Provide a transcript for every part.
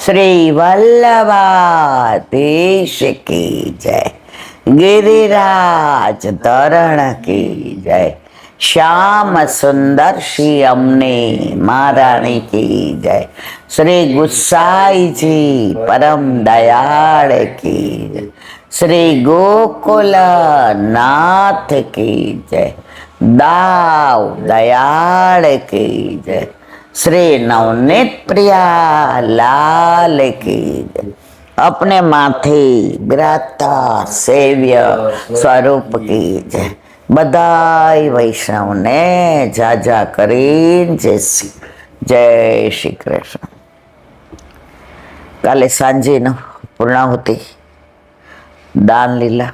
श्री वल्लभाधीश की जय, गिरिराज तरण की जय, श्याम सुंदर श्री अमने महारानी की जय, श्री गुसाई जी परम दयाल की जय, श्री गोकुल नाथ की जय, दाव दयाल की जय, श्री नवनीत प्रिया लाल की जय। अपने माथे बिराता सेव्य स्वरूप की जय। बधाई वैष्णव ने जाजा करीन जय श्री कृष्ण। काले सांजे न पूर्णाहुति दान लीला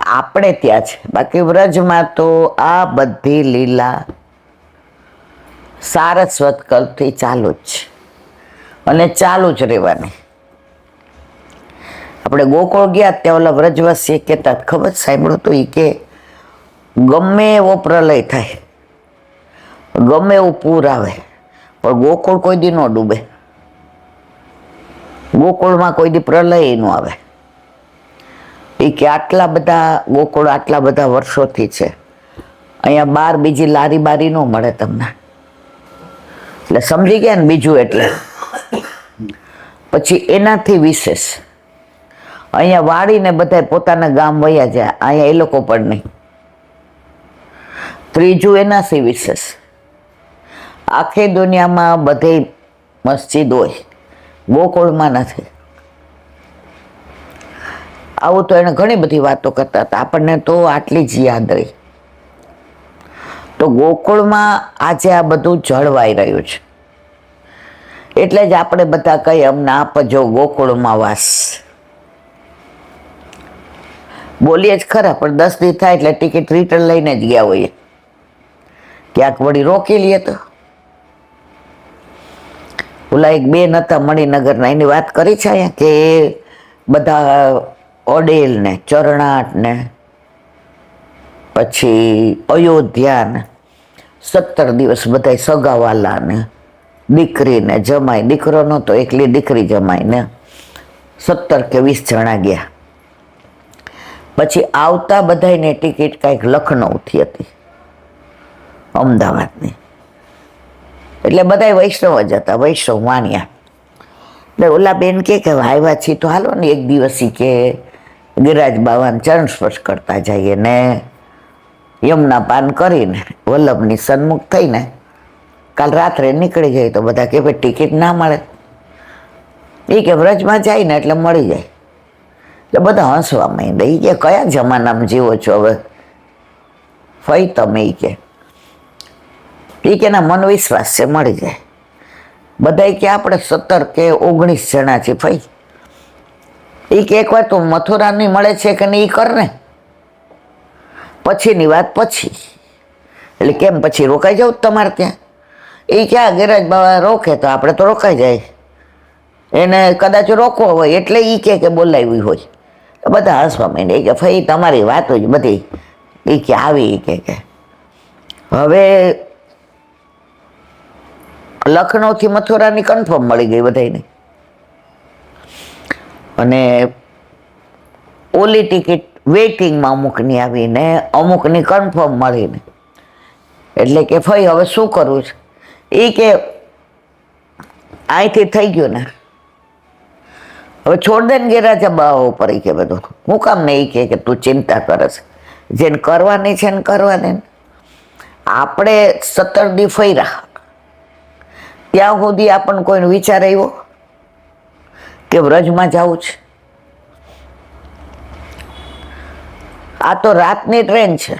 આપણે ત્યાં છે, બાકી વ્રજમાં તો આ બધી લીલા સારસ્વત કલ્પથી ચાલુ જ છે અને ચાલુ જ રહેવાની. આપણે ગોકુળ ગયા ત્યાં ઓલા વ્રજવાસી કહેતા ખબર સાંભળ્યું તો એ કે ગમે એવો પ્રલય થાય, ગમે એવું પૂર આવે, પણ ગોકુળ કોઈ દી ન ડૂબે. ગોકુળમાં કોઈ દી પ્રલય ન આવે. એ કે આટલા બધા ગોકુળ આટલા બધા વર્ષોથી છે, અહીંયા બહાર બીજી લારી બારી ન મળે તમને. એટલે સમજી ગયા ને બીજું. એટલે પછી એનાથી વિશેષ અહીંયા વાળીને બધા પોતાના ગામ વયા જાય, અહીંયા એ લોકો પણ નહીં. ત્રીજું એનાથી વિશેષ આખી દુનિયામાં બધે મસ્જિદ હોય, ગોકુળમાં નથી. આવું તો એને ઘણી બધી વાતો કરતા હતા, આપણને તો આટલી જ યાદ રહી. તો ગોકુળમાં આજે આ બધું જળવાઈ રહ્યું છે, એટલે જ આપણે બધા કહીએ અમને આપજો ગોકુળમાં વાસ. બોલીએ જ ખરા, પણ 10 દી થાય એટલે ટિકિટ રિટર્ન લઈને જ ગયા હોઈએ. ક્યાંક વળી રોકી લઈએ તો. ઓલા એક બેન હતા મણિનગરના, એની વાત કરી છે અહીંયા કે બધા ઓડેલ ને ચરણાટ ને પછી અયોધ્યા ને 17 દિવસ બધા સગાવાલા ને દીકરીને જમાઈ, દીકરો નહોતો એકલી દીકરી જમાઈ ને 17 કે 20 જણા ગયા. પછી આવતા બધાને ટિકિટ કાંઈક લખનૌથી હતી, અમદાવાદની. એટલે બધા વૈષ્ણવ જ હતા, વૈષ્ણવ વાણિયા. એટલે ઓલા બેન કે આવ્યા છીએ તો હાલો ને એક દિવસી કે ગિરિરાજ બાવાને ચરણ સ્પર્શ કરતા જઈએ ને યમુના પાન કરીને વલ્લભની સન્મુખ થઈને કાલ રાત્રે નીકળી જાય. તો બધા કે ભાઈ ટિકિટ ના મળે. એ કે વ્રજમાં જાય ને એટલે મળી જાય. એટલે બધા હસવા માંડ્યા. એ કે કયા જમાનામાં જીવો છો હવે ફઈ તમે? એ કે ના મન વિશ્વાસ છે મળી જાય. બધા કે આપણે 17 કે 19 જણા છે ફઈ. એ કે એકવાર તો મથુરાની મળે છે કે નહીં એ કર ને, પછીની વાત પછી. એટલે કેમ પછી રોકાઈ જાવ તમારે ત્યાં? એ ક્યાં ગિરિરાજ બાબા રોકે તો આપણે તો રોકાઈ જાય. એને કદાચ રોકવો હોય એટલે એ કે બોલાવી હોય. બધા હસવા માંડે કે ભાઈ તમારી વાતો જ બધી. એ કે આવી કે હવે લખનૌથી મથુરાની કન્ફર્મ મળી ગઈ બધાને. અને ઓલી ટિકિટ વેઇટિંગમાં અમુકની આવીને અમુકની કન્ફર્મ મળીને. એટલે કે ભાઈ હવે શું કરવું છે? એ કે અહીંથી થઈ ગયું ને, હવે છોડ દે ને ગિરિરાજા બાવા ઉપર. એ કે બધું હું કામ ને? એ કે તું ચિંતા કરે છે, જેને કરવાની છે ને કરવા દે. આપણે 17 દી ફર્યા ત્યાં સુધી આપણને કોઈનો વિચાર આવ્યો કે વ્રજમાં જવું છે? આ તો રાતની ટ્રેન છે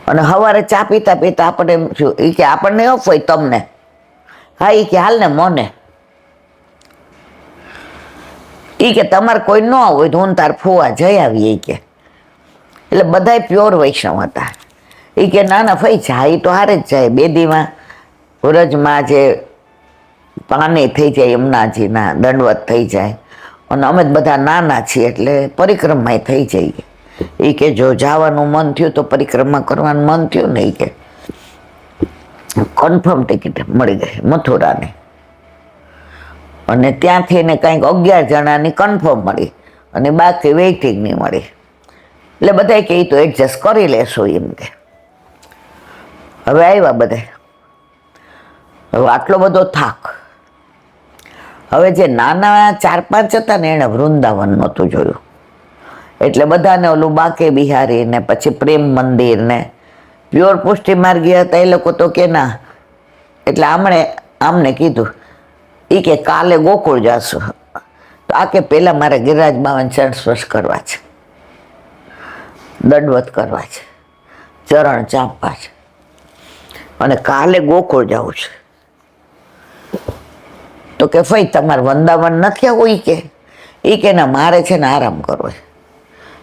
અને સવારે ચા પીતા પીતા આપણને એમ થયું. એ કે આપણને ઓફ હોય તમને? હા. એ કે હાલ ને મને. એ કે તમારે કોઈ ન હોય તો હું તાર ફોવા જઈ આવી. એ કે એટલે બધા પ્યોર વૈષ્ણવ હતા. એ કે ના ના ફઈ જાય તો હારે જ જાય. 2 દીમાં વ્રજમાં જે પાણી થઈ જાય, યમુનાજીના દંડવત થઈ જાય. અને અમે બધા નાના છીએ એટલે પરિક્રમા થઈ જઈએ. એ કે જો જવાનું મન થયું તો પરિક્રમા કરવાનું મન થયું નહીં કે કન્ફર્મ ટિકિટ મળી ગઈ મથુરાની, અને ત્યાંથી એને કંઈક 11 જણાની કન્ફર્મ મળી અને બાકી વેઇટિંગની મળી. એટલે બધા કે તો એડજસ્ટ કરી લેશું એમ કે. હવે આવ્યા બધા. હવે આટલો બધો થાક. હવે જે નાના 4-5 હતા ને એને વૃંદાવન નહોતું જોયું, એટલે બધાને ઓલું બાકે બિહારી ને પછી પ્રેમ મંદિર ને પ્યોર પુષ્ટિ માર્ગી હતા એ લોકો તો કે ના. એટલે આમને કીધું એ કે કાલે ગોકુળ જાશું. તો આ કે પેલા મારે ગિરિરાજ બાવાને ચરણ સ્પર્શ કરવા છે, દંડવત કરવા છે, ચરણ ચાંપવા છે, અને કાલે ગોકુળ જવું છે. તો કે ફઈ તમારે વૃંદાવન નથી આવું? એ કે ના મારે છે ને આરામ કરવો છે.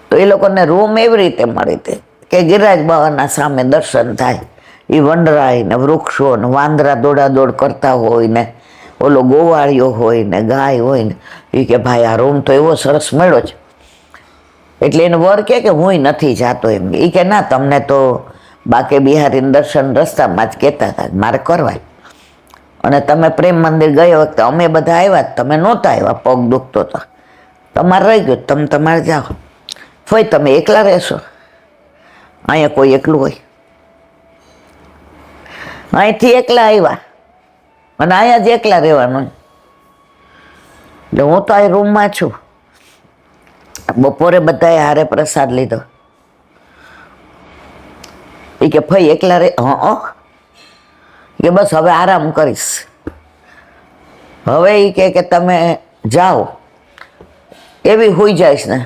તો એ લોકોને રૂમ એવી રીતે મળી હતી કે ગિરિરાજ બાવાના સામે દર્શન થાય, એ વંડરાય ને વૃક્ષો ને વાંદરા દોડાદોડ કરતા હોય ને ઓલો ગોવાળિયો હોય ને ગાય હોય ને, એ કે ભાઈ આ રૂમ તો એવો સરસ મળ્યો છે. એટલે એને વર કે હું નથી જાતો એમ. એ કે ના તમને તો બાકે બિહારી દર્શન રસ્તામાં જ કહેતા હતા મારે કરવાય, અને તમે પ્રેમ મંદિર ગયા વખતે અમે બધા આવ્યા, તમે નહોતા આવ્યા, પગ દુખતો હતો, તમારે રહી ગયું, તમે તમારે જાઓ. ફોઈ તમે એકલા રહેશો? અહીંયા કોઈ એકલું હોય? અહીંથી એકલા આવ્યા અને અહીંયા જ એકલા રહેવાનું. એટલે હું તો આ રૂમમાં છું. બપોરે બધાએ હારે પ્રસાદ લીધો. એ કે ફઈ એકલા રે? કે બસ હવે આરામ કરીશ. હવે એ કે તમે જાઓ, એવી હોઈ જઈશ ને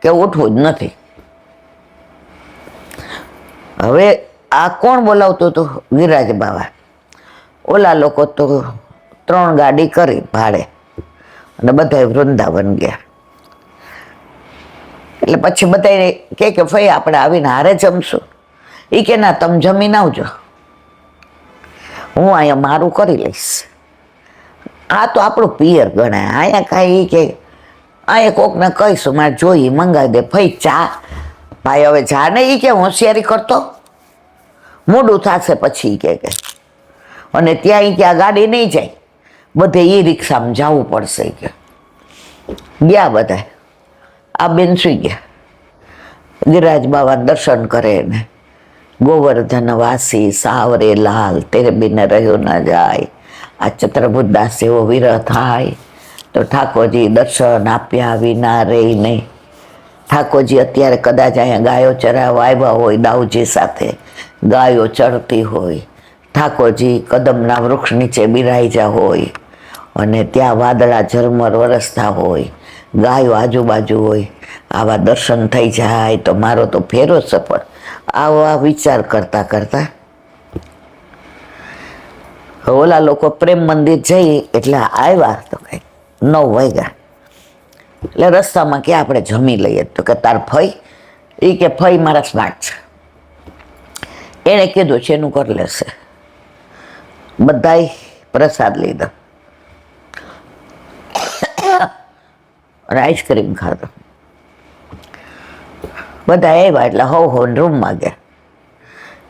કે ઉઠવું જ નથી. હવે આ કોણ બોલાવતું હતું? ગિરિરાજ બાવા. ઓલા લોકો તો 3 ગાડી કરી ભાડે અને બધા વૃંદાવન ગયા. એટલે પછી બધા કે ફઈ આપણે આવીને હારે જમશું. એ કે ના તમે જમીને આવજો, હું અહીંયા મારું કરી લઈશ. આ તો આપણું પિયર ગણાય. અહીંયા કાંઈ કે અહીંયા કોકને કહીશું મારે જોઈ મંગાવી દે. ફઈ ચા ભાઈ હવે જા ને. એ કે હોશિયારી કરતો મોડું થશે પછી કે અને ત્યાં કે આ ગાડી નહીં જાય, બધે ઈ રિક્ષામાં જવું પડશે કે. ગયા બધા. આ બેન સુઈ ગયા. ગિરિરાજ બાબા દર્શન કરે ને ગોવર્ધન વાસી સાવરે લાલ તેરે બિન રહ્યો ન જાય. આ ચતુર્ભુજદાસ એવો વિરહ થાય તો ઠાકોરજી દર્શન આપ્યા વિના રહી નહીં. ઠાકોરજી અત્યારે કદાચ અહીંયા ગાયો ચરાવવા આવ્યા હોય, દાઉજી સાથે ગાયો ચરતી હોય, ઠાકોરજી કદમના વૃક્ષ નીચે બિરાઈ હોય અને ત્યાં વાદળા ઝરમર વરસતા હોય, ગાયો આજુબાજુ હોય, આવા દર્શન થઈ જાય તો મારો તો ફેરો સફળ. આવા વિચાર કરતા કરતા ઓલા લોકો પ્રેમ મંદિર જઈ એટલે આવ્યા તો કઈ 9 વાગ્યા. એટલે રસ્તામાં કે આપણે જમી લઈએ. તો કે તાર ફઈ? એ કે ફઈ મારા સ્માર્ટ છે. એને કીધું છે એનું કરી લેશે. બધાય પ્રસાદ લીધો અને આઈસ્ક્રીમ ખાધો. બધા આવ્યા એટલે હો રૂમમાં ગયા.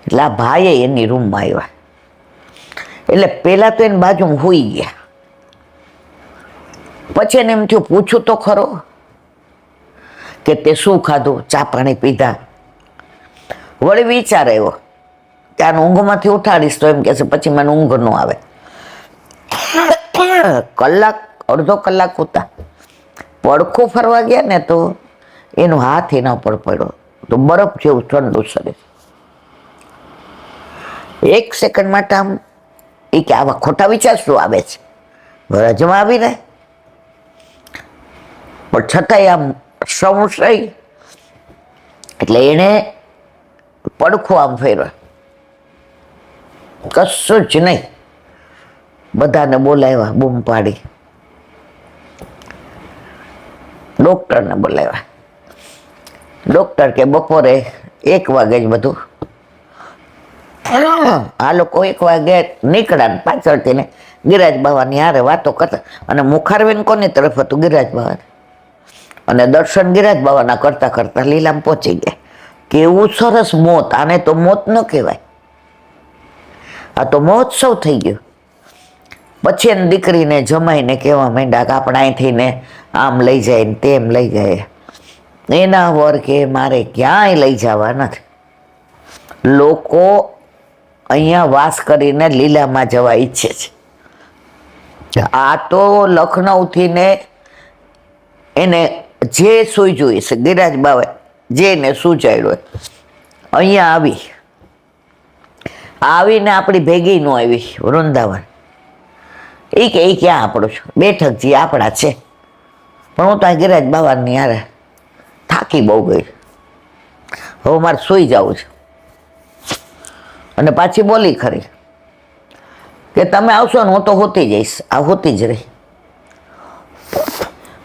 એટલે આ ભાઈએ એની રૂમમાં આવ્યા. એટલે પેલા તો એની બાજુમાં હુઈ ગયા. પછી એને એમ થયું પૂછું તો ખરો કે તે શું ખાધું, ચા પાણી પીધા. વળી વિચાર આવ્યો કે આને ઊંઘમાંથી ઉઠાડીશ તો એમ કહેશે પછી મને ઊંઘ ન આવે. અડધો કલાક હતા. પડખું ફરવા ગયા ને તો એનો હાથ એના ઉપર પડ્યો તો બરફ જેવું ઠંડુ શરીર. 1 સેકન્ડ માટે આમ એ કે આવા ખોટા વિચાર શું આવે છે, રજમાં આવી રહે. પણ છતાંય આમ સંશય એટલે એને પડખું આમ ફેરવા, કશું જ નહીં. બધાને બોલાવ્યા, બૂમ પાડી. ડોક્ટરને બોલાવ્યા. ડોક્ટર કે બપોરે 1 વાગે જ બધું. આ લોકો 1 વાગે નીકળ્યા પાછળથી ને ગિરિરાજ બાવાની હારે વાતો કરતા. અને મુખારવેન કોની તરફ હતું? ગિરિરાજ બાવા. અને દર્શન ગિરિરાજ બાવાના કરતા કરતા લીલામ પહોંચી ગયા. કેવું સરસ મોત! આને તો મોત ન કહેવાય. આ તો મહોત્સવ થઈ ગયો. પછી એની દીકરીને જમાઈને કહેવા માંડ્યા કે આપણે અહીંથી ને આમ લઈ જાય ને તેમ લઈ જાય. એના વર કે મારે ક્યાંય લઈ જવા નથી, લોકો અહીંયા વાસ કરીને લીલામાં જવા ઈચ્છે છે. આ તો લખનૌથી ને એને જે સુઈ જોઈ છે ગિરાજ બાવે જેને સૂચાડ્યો અહીંયા આવીને આપણી ભેગી નો આવી વૃંદાવન. એ કે એ ક્યાં આપણું છું, બેઠકજી આપણા છે, પણ હું તો આ ગિરાજ બાવાની યાર થાકી બહુ ગઈ, હવે મારે સૂઈ જવું છે. અને પાછી બોલી ખરી કે તમે આવશો ને હું તો હોતી જઈશ, આ હોતી જ રહી.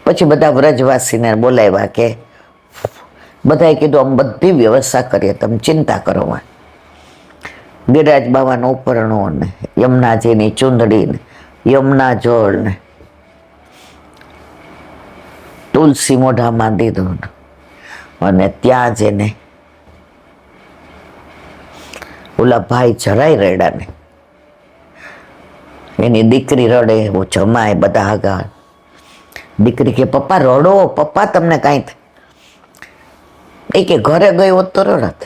પછી બધા વ્રજવાસીને બોલાવ્યા કે બધાએ કીધું આમ બધી વ્યવસ્થા કરીએ, તમે ચિંતા કરો. ગિરાજ બાવાનો ઉપરણો ને યમુનાજીની ચૂંદડી ને યમુના જળ ને તુલસી મોઢામાં દીધું અને ત્યાં જઈને ઓલા ભાઈ જરાય રડ્યા ને, એની દીકરી રડે, હું જમાય બધા આગળ. દીકરી કે પપ્પા રડો, પપ્પા તમને કાંઈ થાય. એ કે ઘરે ગઈ હોત તો રડત.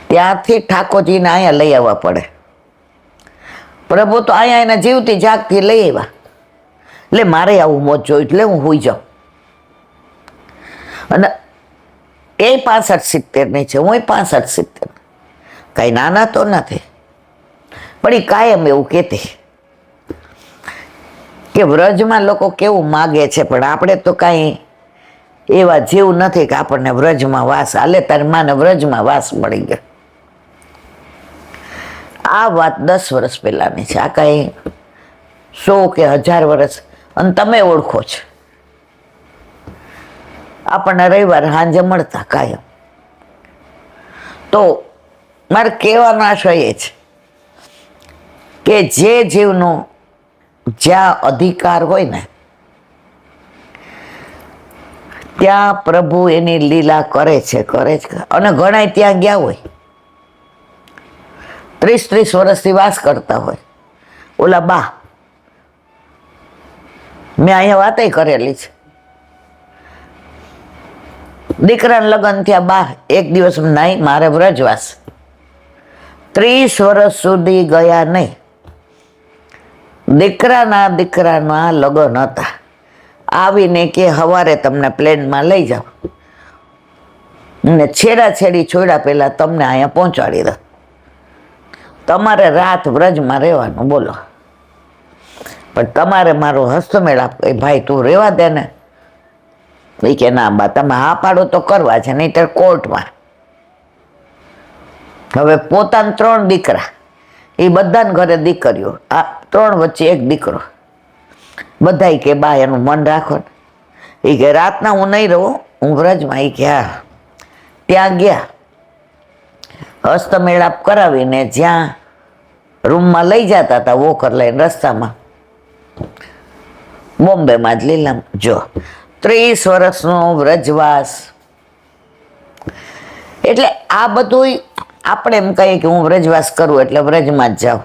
ત્યાંથી ઠાકોરજીને અહીંયા લઈ આવવા પડે. પ્રભુ તો અહીંયા એના જીવતી જાગથી લઈ આવ્યા. એટલે મારે આવું મોત જોયું એટલે હું હોઈ જાઉં. અને એ 65-70 છે, હું 65-70, કઈ નાના તો નથી. પણ એ કાયમ એવું કહેતી કે વ્રજમાં લોકો કેવું માગે છે, પણ આપણે તો કાંઈ એવા જેવું નથી કે આપણને વ્રજમાં વાસ હાલે. તારી માને વ્રજમાં વાસ મળી ગયો. આ વાત 10 વર્ષ પહેલાની છે, આ કાંઈ 100 કે 1000 વર્ષ. અને તમે ઓળખો છો, આપણને રવિવાર સાંજે મળતા કાયમ. તો મારે કહેવાનો આશય એ છે કે જે જીવનો જ્યાં અધિકાર હોય ને ત્યાં પ્રભુ એની લીલા કરે છે. અને ઘણા ત્યાં ગયા હોય, 30-30 વર્ષથી વાસ કરતા હોય. ઓલા બા મેં અહીંયા વાતય કરેલી છે, દીકરાના લગ્ન થયા, બા એક દિવસ નહીં મારે વ્રજવાસ. 30 વર્ષ સુધી ગયા નહીં. દીકરાના લગ્ન હતા. આવીને કે સવારે તમને પ્લેનમાં લઈ જાઓ ને છેડી છોડ્યા પહેલા તમને અહીંયા પહોંચાડી દો. તમારે રાત વ્રજમાં રહેવાનું. બોલો, પણ તમારે મારો હસ્તમેળાપ, ભાઈ તું રહેવા દે ને. એ કે ના બા તમે હા પાડો તો કરવા છે, નહીં તો કોર્ટમાં. હવે પોતાના 3 દીકરા, એ બધાને ઘરે દીકરીઓ, આ 3 વચ્ચે એક દીકરો. બધા કે બા એનું મન રાખો ને. એ કે રાતના હું નહીં રહું, હું વ્રજમાં. એ કે હા. ત્યાં ગયા, હસ્તમેળાપ કરાવીને જ્યાં રૂમમાં લઈ જતા હતા વોકર લઈને રસ્તામાં, બોમ્બેમાં જ લીલામ. જો 30 વર્ષનો વ્રજવાસ. એટલે આ બધું આપણે એમ કહીએ કે હું વ્રજવાસ કરું એટલે વ્રજમાં જ જાઉં.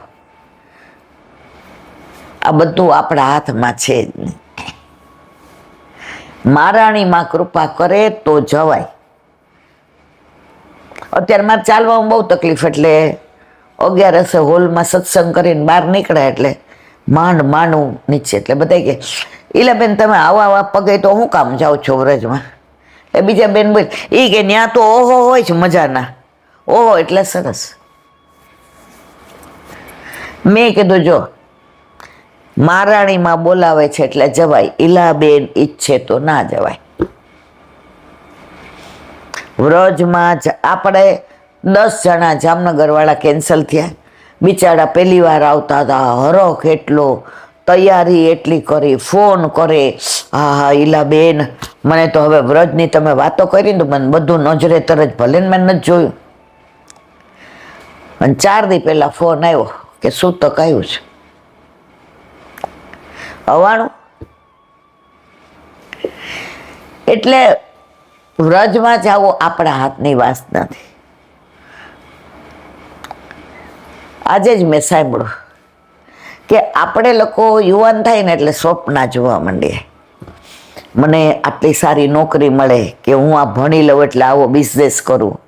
આ બધું આપણા હાથમાં છે જ નહીં. મહારાણીમાં કૃપા કરે તો જવાય. અત્યારે મારે ચાલવામાં બહુ તકલીફ, એટલે 11 હોલમાં સત્સંગ કરીને બહાર નીકળ્યા એટલે માંડું નીચે. એટલે બધા કે ઈલાબેન તમે આવા પગે તો હું કામ જાઓ છો વ્રજમાં? એ બીજા બેન બોલ એ કે ત્યાં તો ઓહો હોય છે મજાના. ઓહો એટલે સરસ. મેં કીધું જો મહારાણીમાં બોલાવે છે એટલે જવાય, ઈલાબેન ઈચ્છે તો ના જવાય. વ્રજમાં આપણે 10 જણા જામનગર વાળા કેન્સલ થયા. બિચારા પહેલી વાર આવતા હતા, હરખ એટલો, તૈયારી એટલી કરી, ફોન કરે, હા ઈલાબેન મને તો હવે વ્રજની તમે વાતો કરી ને મને બધું નજરે તરત, ભલે ને મેં નથી જોયું. અને 4 દી પહેલા ફોન આવ્યો કે શું તક આવ્યું છે આવવાનું. એટલે વ્રજમાં જવું આપણા હાથની વાત નથી. આજે જ મેં સાંભળ્યું કે આપણે લોકો યુવાન થાય ને એટલે સ્વપ્ન જોવા માંડીએ. મને આટલી સારી નોકરી મળે, કે હું આ ભણી લઉં એટલે આવો બિઝનેસ કરું,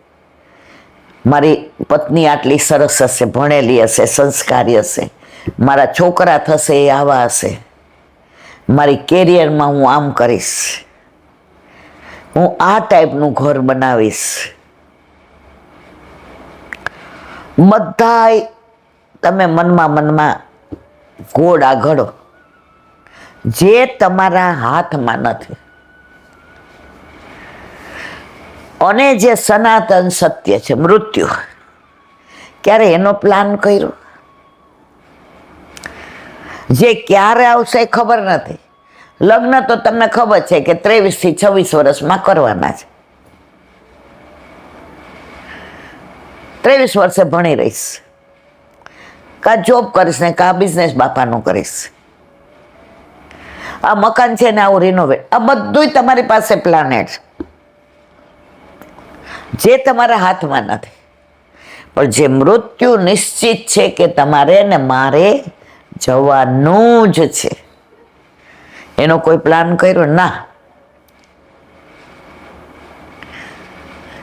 મારી પત્ની આટલી સરસ હશે, ભણેલી હશે, સંસ્કારી હશે, મારા છોકરા થશે એ આવા હશે, મારી કેરિયરમાં હું આમ કરીશ, હું આ ટાઈપનું ઘર બનાવીશ. બધાય તમે મનમાં ઘોડા ઘડો, જે તમારા હાથમાં નથી. અને જે સનાતન સત્ય છે મૃત્યુ, ક્યારે એનો પ્લાન કર્યો? જે ક્યારે આવશે ખબર નથી. લગ્ન તો તમને ખબર છે કે 23 થી 26 વર્ષમાં કરવાના છે. 23 વર્ષે ભણી રહીશ, કા જોબ કરીશ ને કા બિઝનેસ બાપાનું કરીશ. આ મકાન છે ને આવું રિનોવેટ, આ બધું તમારી પાસે પ્લાનેટ છે, જે તમારા હાથમાં નથી. પણ જે મૃત્યુ નિશ્ચિત છે કે તમારે ને મારે જવાનું જ છે, એનો કોઈ પ્લાન કર્યો ના.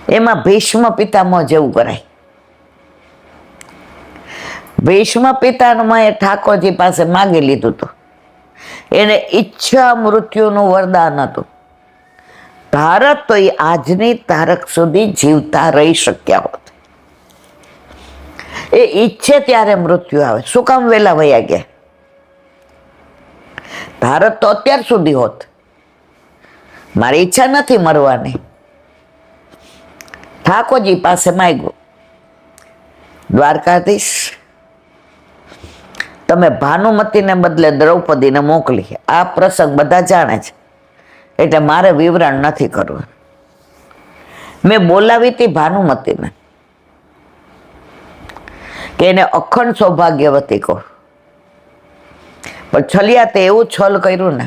એમાં ભીષ્મ પિતામહ જેવું કરાય. ભીષ્મ પિતામહ એ ઠાકોરજી પાસે માગી લીધું હતું. એને ઈચ્છા મૃત્યુનું વરદાન હતું. ભારત તો એ આજની તારીખ સુધી જીવતા રહી શક્યા હોત. એ ઈચ્છે ત્યારે મૃત્યુ આવે. શું કામ વેલા વયા ગયા? ભારત તો અત્યાર સુધી હોત. મારી ઈચ્છા નથી મરવાની, ઠાકોરજી પાસે માંગ્યું, દ્વારકાધીશ તમે ભાનુમતીને બદલે દ્રૌપદીને મોકલી. આ પ્રસંગ બધા જાણે છે એટલે મારે વિવરણ નથી કરવું. મેં બોલાવી હતી ભાનુમતીને કે એને અખંડ સૌભાગ્યવતી કહો, પણ છલિયા તે એવું છલ કર્યું ને,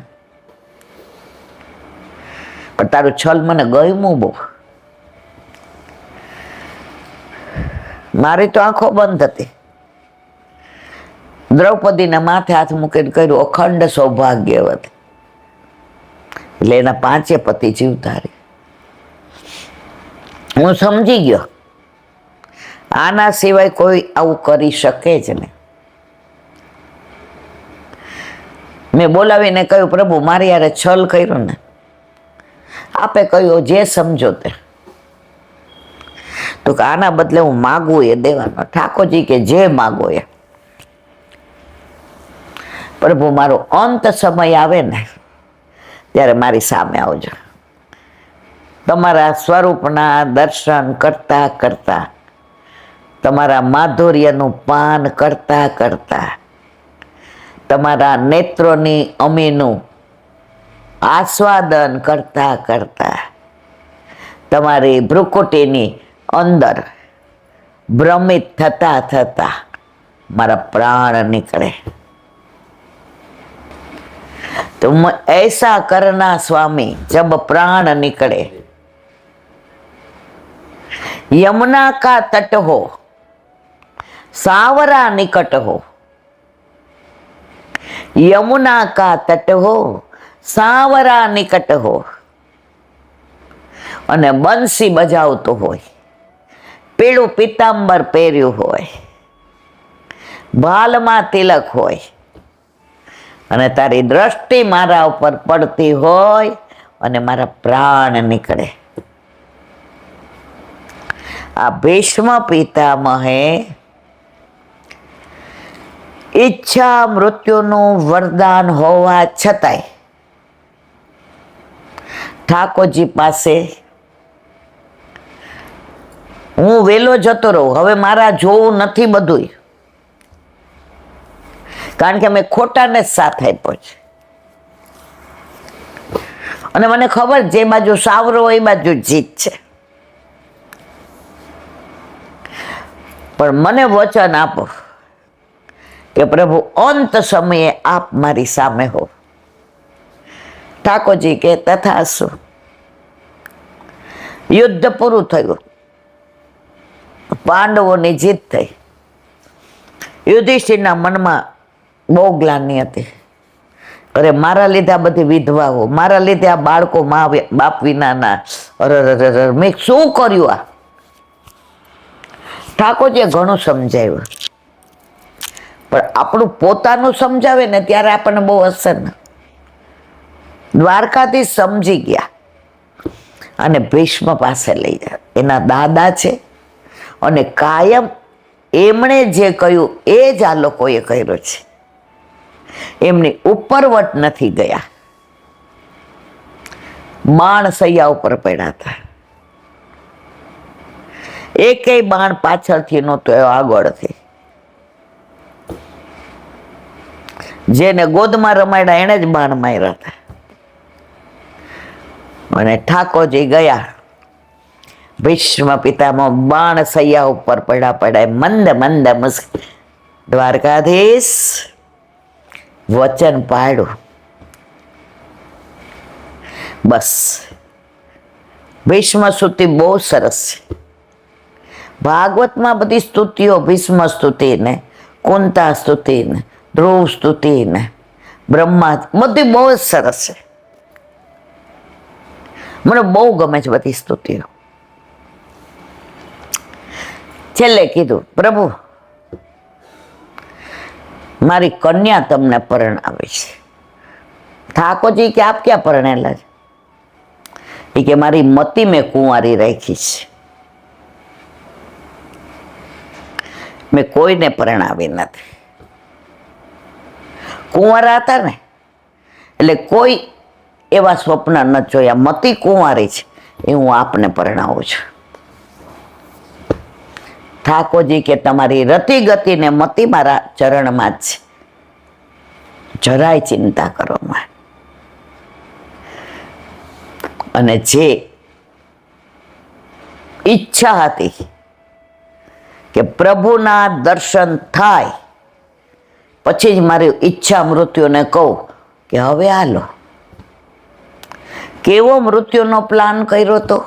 પણ તારું છલ મને ગમ્યું બહુ. મારી તો આંખો બંધ હતી. દ્રૌપદીના માથે હાથ મૂકીને કહ્યું અખંડ સૌભાગ્યવતી, એટલે એના 5 પતિ જીવતા રહે. હું સમજી ગયો આના સિવાય કોઈ આવું કરી શકે જ નહીં. મેં બોલાવીને કહ્યું પ્રભુ મારી યારે છલ કર્યું ને, આપે કહ્યું જે સમજો તે. તો કે આના બદલે હું માગું એ દેવાનો. ઠાકોરજી કે જે માગો એ. પ્રભુ મારો અંત સમય આવે ને ત્યારે મારી સામે આવજો. તમારા સ્વરૂપના દર્શન કરતા કરતા, તમારા માધુર્યનું પાન કરતા કરતા, તમારા નેત્રોની અમીનું આસ્વાદન કરતા કરતા, તમારી ભ્રુકુટીની અંદર ભ્રમિત થતા થતા મારા પ્રાણ નીકળે. तुम ऐसा करना स्वामी जब प्राण निकले, यमुना का तट हो सावरा निकट हो, यमुना का तट हो सावरा निकट हो, અને બંસી બજાવતો હોય, પીળું પિતાંબર પહેર્યું હોય, ભાલમાં તિલક હોય, અને તારી દ્રષ્ટિ મારા ઉપર પડતી હોય અને મારા પ્રાણ નીકળે. આ ભીષ્મ પિતામહે ઈચ્છા મૃત્યુનું વરદાન હોવા છતાંય ઠાકોરજી પાસે હું વેલો જતો રહું, હવે મારા જોવું નથી બધું, કારણ કે મેં ખોટાને જ સાથ આપ્યો છે. અને મને ખબર જે બાજુ સાવરો એ બાજુ જીત છે. પણ મને વચન આપો કે પ્રભુ અંત સમયે આપ મારી સામે હો. ઠાકોરજી કે તથાસ્તુ. યુદ્ધ પૂરું થયું, પાંડવોની જીત થઈ. યુધિષ્ઠિરના મનમાં બહુ ગ્લાનિ હતી. અરે મારા લીધે આ બધી વિધવાઓ, મારા લીધે આ બાળકો બાપ વિનાના, અરે મેં શું કર્યું આ? ઠાકોરજીએ ઘણું સમજાવ્યું, પણ આપણું પોતાનું સમજાવે ને ત્યારે આપણને બહુ અસર ન. દ્વારકાથી સમજી ગયા અને ભીષ્મ પાસે લઈ જાય. એના દાદા છે અને કાયમ એમણે જે કહ્યું એ જ આ લોકોએ કર્યું છે. એમની ઉપરવટ નથી ગયા. બાણ સૈયા ઉપર પડ્યા હતા. એકેય બાણ પાછળથી નહોતો, આગળથી. જેને ગોદમાં રમાડ્યા એને જ બાણ માર્યા હતા. અને ઠાકોરજી ગયા. ભીષ્મ પિતામાં બાણ સૈયા ઉપર પડ્યા. મંદ મંદ મુસ્ક. દ્વારકાધીશ વચન પાડ્યું. બસ ભીષ્મ સ્તુતિ બહુ સરસ છે. ભાગવતમાં બધી સ્તુતિઓ, ભીષ્મ સ્તુતિ ને કુંતા સ્તુતિ ને ધ્રુવ સ્તુતિ ને બ્રહ્મા, બધી બહુ જ સરસ છે. મને બહુ ગમે છે બધી સ્તુતિઓ. છેલ્લે કીધું, પ્રભુ મારી કન્યા તમને પરણાવી છે. ઠાકોરજી કે આપ ક્યાં પરણેલા છે? એ કે મારી મતી મેં કુંવારી રાખી છે, મેં કોઈને પરણાવી નથી. કુંવારા હતા ને એટલે કોઈ એવા સ્વપ્ન ન જોયા. મતી કુંવારી છે એ હું આપને પરણાવું છું. ઠાકોરજી કે તમારી રતિ ગતિ ને મતિ મારા ચરણમાં જ છે, જરાય ચિંતા કરો માં. અને જે ઈચ્છા હતી કે પ્રભુના દર્શન થાય પછી જ મારી ઈચ્છા મૃત્યુને કહું કે હવે હાલો. કેવો મૃત્યુનો પ્લાન કર્યો તો?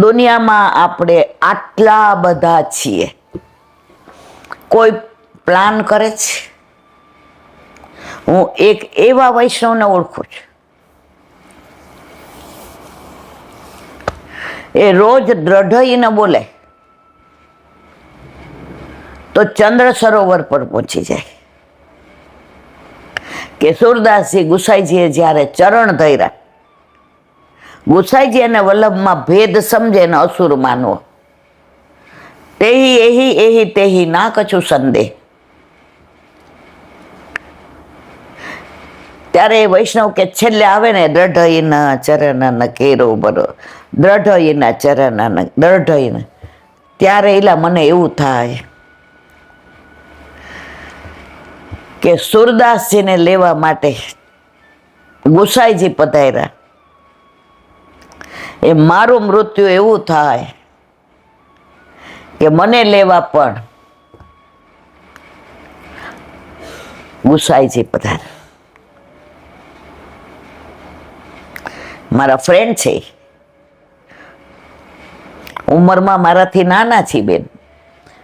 દુનિયામાં આપણે આટલા બધા છીએ, કોઈ પ્લાન કરે છે? હું એક એવા વૈષ્ણવને ઓળખું છું, એ રોજ દ્રઢઈને બોલે તો ચંદ્ર સરોવર પર પહોંચી જાય. કે સુરદાસજી ગુસાઈજીએ જ્યારે ચરણ ધર્યા, ગુસાઈજી અને વલ્લભમાં ભેદ સમજે ને અસુર માનવો. તેહી એહી એહી તેહી ના કછું સંદેહ. ત્યારે એ વૈષ્ણવ કે છેલ્લે આવે ને, દ્રઢઈના ચરણ કેરો બરો, દ્રઢઈના ચરણ દ્રઢઈને, ત્યારે એલા મને એવું થાય કે સુરદાસજીને લેવા માટે ગુસાઈજી પધાર્યા. એ મારું મૃત્યુ એવું થાય કે મને લેવા પણ ગુસાઈજી પધાર્યા. મારા ફ્રેન્ડ છે, ઉંમરમાં મારાથી નાના છે બેન,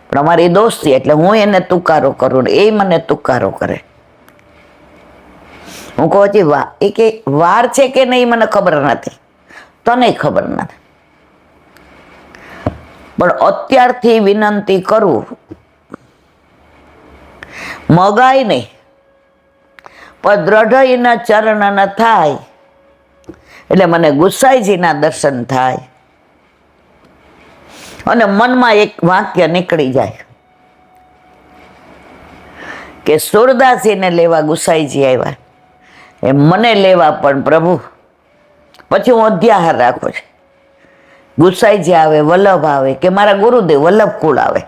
પણ અમારી દોસ્તી એટલે હું એને તુકારો કરું ને એ મને તુકારો કરે. હું કહું હજી એ કે વાર છે કે નહીં મને ખબર નથી, તને ખબર નથી, પણ અત્યારથી વિનંતી કરું, મગાય નહીં પણ દ્રઢઈના ચરણ થાય એટલે મને ગુસાઈજીના દર્શન થાય. અને મનમાં એક વાક્ય નીકળી જાય કે સુરદાસજીને લેવા ગુસાઈજી આવ્યા, એ મને લેવા પણ પ્રભુ. પછી હું અધ્યાહાર રાખું છું, ગુસાઈજી આવે, વલ્લભ આવે કે મારા ગુરુદેવ વલ્લભ કુળ આવે,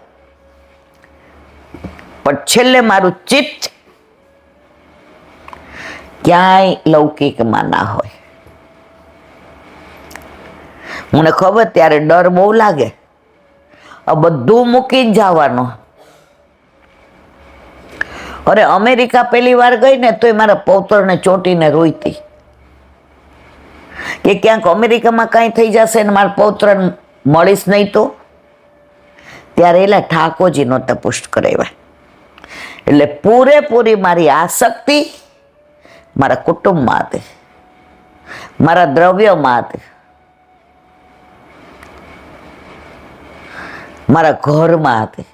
પણ છેલ્લે મારું ચિત્ત ક્યાંય લૌકિકમાં ના હોય. મને ખબર ત્યારે ડર બહુ લાગે, આ બધું મૂકીને જવાનું. અરે અમેરિકા પહેલી વાર ગઈ ને તોય મારા પૌત્રને ચોંટીને રોઈતી કે ક્યાંક અમેરિકામાં કાંઈ થઈ જશે ને મારા પૌત્રને મળીશ નહીં તો. ત્યારે એલા ઠાકોરજી નહોતા પુષ્ટ કરાવ્યા. એટલે પૂરેપૂરી મારી આસક્તિ મારા કુટુંબમાં હતી, મારા દ્રવ્યમાં હતી, મારા ઘરમાં હતી,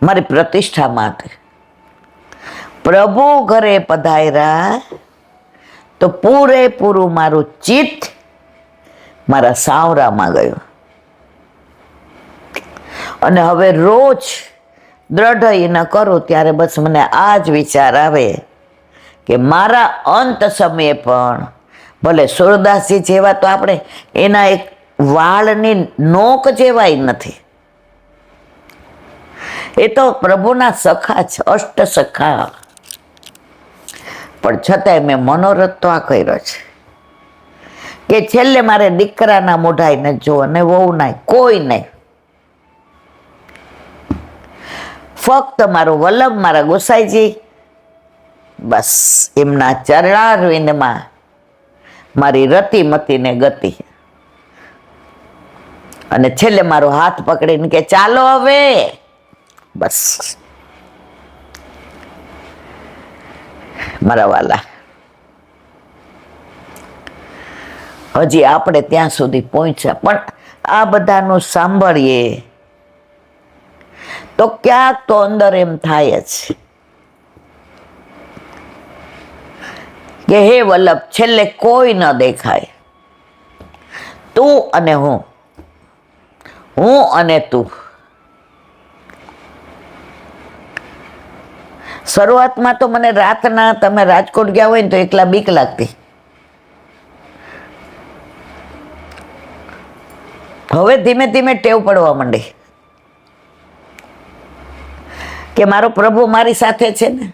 મારી પ્રતિષ્ઠામાં હતી. પ્રભુ ઘરે પધાર્યા તો પૂરેપૂરું મારું ચિત્ત મારા સાવરામાં ગયું. અને હવે રોજ દ્રઢ ન કરું ત્યારે બસ મને આ જ વિચાર આવે કે મારા અંત સમયે પણ ભલે સુરદાસજી જેવા તો આપણે એના એક વાળની નોક જેવાય નથી, એ તો પ્રભુના સખા છે, અષ્ટ સખા. પણ છતાંય મેં મનોરથ તો આ કર્યો છે કે છેલ્લે મારે દીકરાના મોઢાય ન જોવો ને વહુ નાય કોઈ નહીં, ફક્ત મારું વલ્લભ મારા ગોસાઈજી, બસ એમના ચરણારવિંદમાં મારી રતિમતીને ગતિ. અને છેલ્લે મારો હાથ પકડીને કે ચાલો હવે, બસ. મારા વાલા, હજી આપણે ત્યાં સુધી પહોંચ્યા, પણ આ બધાનું સાંભળીએ તો ક્યાંક તો અંદર એમ થાય જ કે હે વલ્લભ, છેલ્લે કોઈ ન દેખાય, તું અને હું અને તું. શરૂઆતમાં તો મને રાતના તમે રાજકોટ ગયા હોય ને તો એકલા બીક લાગતી. હવે ધીમે ધીમે ટેવ પડવા માંડી કે મારો પ્રભુ મારી સાથે છે ને.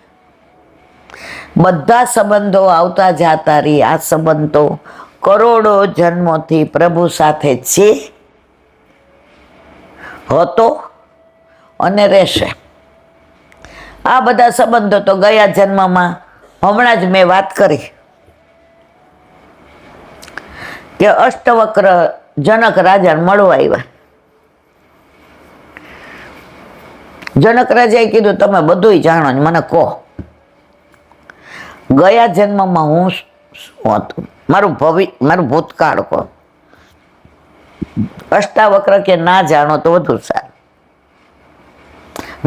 બધા સંબંધો આવતા જાતા રહી, આ સંબંધો કરોડો જન્મોથી પ્રભુ સાથે છે, હતો અને રહેશે. આ બધા સંબંધો તો ગયા જન્મમાં, હમણાં જ મેં વાત કરી કે અષ્ટવક્ર જનક રાજાને મળવા આવ્યા. જનક રાજાએ કીધું તમે બધુંય જાણો ને મને કહો, ગયા જન્મમાં હું શું હતું, મારું ભૂતકાળ કહો. અષ્ટાવક્ર કે ના જાણો તો વધુ સારું,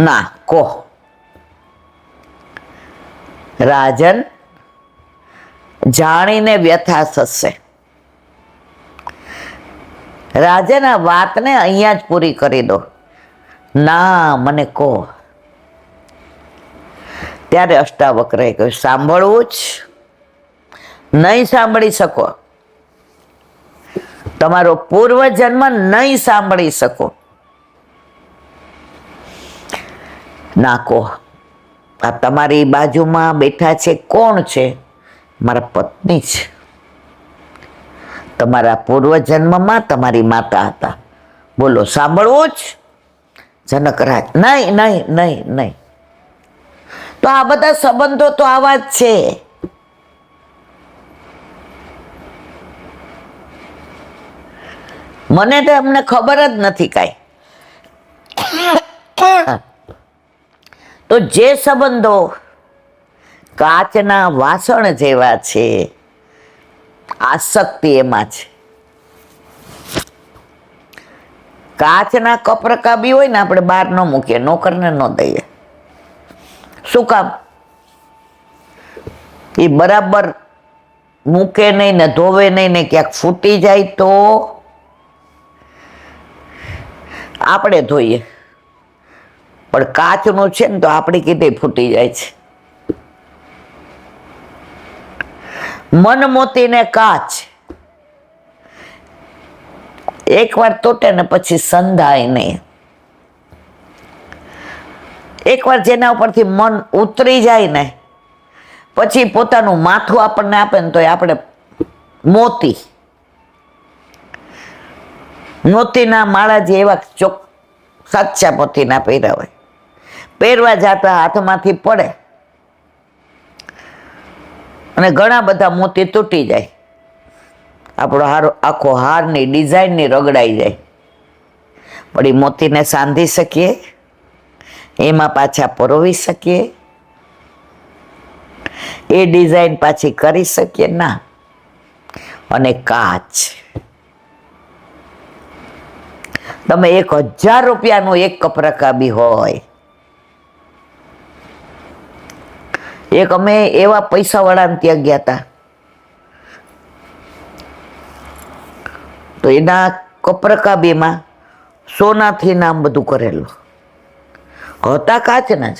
ના કહો. રાજન જાણીને વ્યથા થશે. રાજન આ વાતને અહીંયા જ પૂરી કરી દો, ના મને કહો. ત્યારે અષ્ટાવક્રએ કહ્યું સાંભળવું જ નહીં સાંભળી શકો, તમારો પૂર્વજન્મ નહીં સાંભળી શકો, ના કહો. આ તમારી બાજુમાં બેઠા છે કોણ છે? મારા પત્ની છે. તમારા પૂર્વજન્મમાં તમારી માતા હતા. બોલો સાંભળવું જ? જનકરાજ નહીં નહીં નહીં નહીં. તો આ બધા સંબંધો તો આવા જ છે. મને તો અમને ખબર જ નથી કાંઈ. તો જે સંબંધો કાચના વાસણ જેવા છે, આસક્તિ એમાં છે. કાચના કપ રકાબી હોય ને આપણે બહાર ન મૂકીએ, નોકરને ન દઈએ. શું કામ? એ બરાબર મૂકે નહીં ને ધોવે નહીં ને ક્યાંક ફૂટી જાય તો આપણે ધોઈએ, પણ કાચનું છે ને તો આપણી કીધે ફૂટી જાય છે. મન મોતીને કાચ એકવાર તૂટે ને પછી સંધાય નહીં. એકવાર જેના ઉપરથી મન ઉતરી જાય ને પછી પોતાનું માથું આપણને આપે ને તો આપણે મોતી, મોતીના માળા જે એવા સાચા મોતીના પહેર્યા હોય, પહેરવા જતા હાથમાંથી પડે અને ઘણા બધા મોતી તૂટી જાય, આપણો આખો હારની ડિઝાઇનની રગડાઈ જાય. પણ એ મોતીને સાંધી શકીએ, એમાં પાછા પરોવી શકીએ, એ ડિઝાઇન પાછી કરી શકીએ ના. અને કાચ, તમે 1000 રૂપિયાનું એક કપ રકાબી હોય, એક અમે એવા પૈસાવાળાને ત્યાં ગયા હતા, તો એના કપ રકાબીમાં સોનાથી નામ બધું કરેલું હતા, કાચના જ.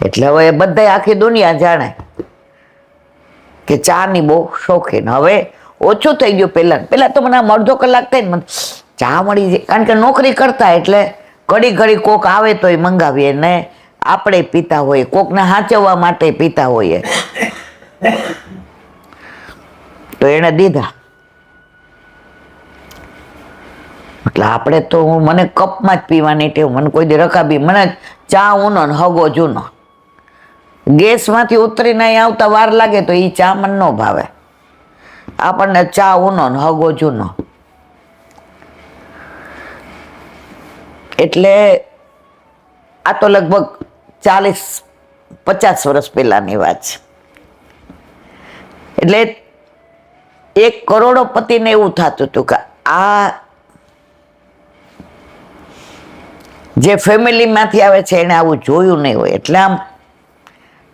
એટલે હવે બધા આખી દુનિયા જાણે કે ચાની બહુ શોખીન. હવે ઓછું થઈ ગયું. પહેલા તો મને આમ અડધો કલાક થાય ને મને ચા મળી જાય, કારણ કે નોકરી કરતા એટલે ઘડી ઘડી કોક આવે તો એ મંગાવીએ ને આપણે પીતા હોઈએ, કોકને હાચવવા માટે પીતા હોઈએ. તો એને દીધા. એટલે આપણે તો મને કપમાં જ પીવાની ટેવ, મને કોઈ દી રકાબી, મને ચા ઊનો ને હગો જૂનો. ગેસમાંથી ઉતરીને અહીં આવતા વાર લાગે તો એ ચા મને ન ભાવે. આપણને ચા ઊનો ને હગો જૂનો. એટલે આ તો લગભગ 40-50 વર્ષ પહેલાની વાત છે. એટલે એક કરોડોપતિને એવું થતું હતું કે આ જે ફેમિલીમાંથી આવે છે એને આવું જોયું નહીં હોય, એટલે આમ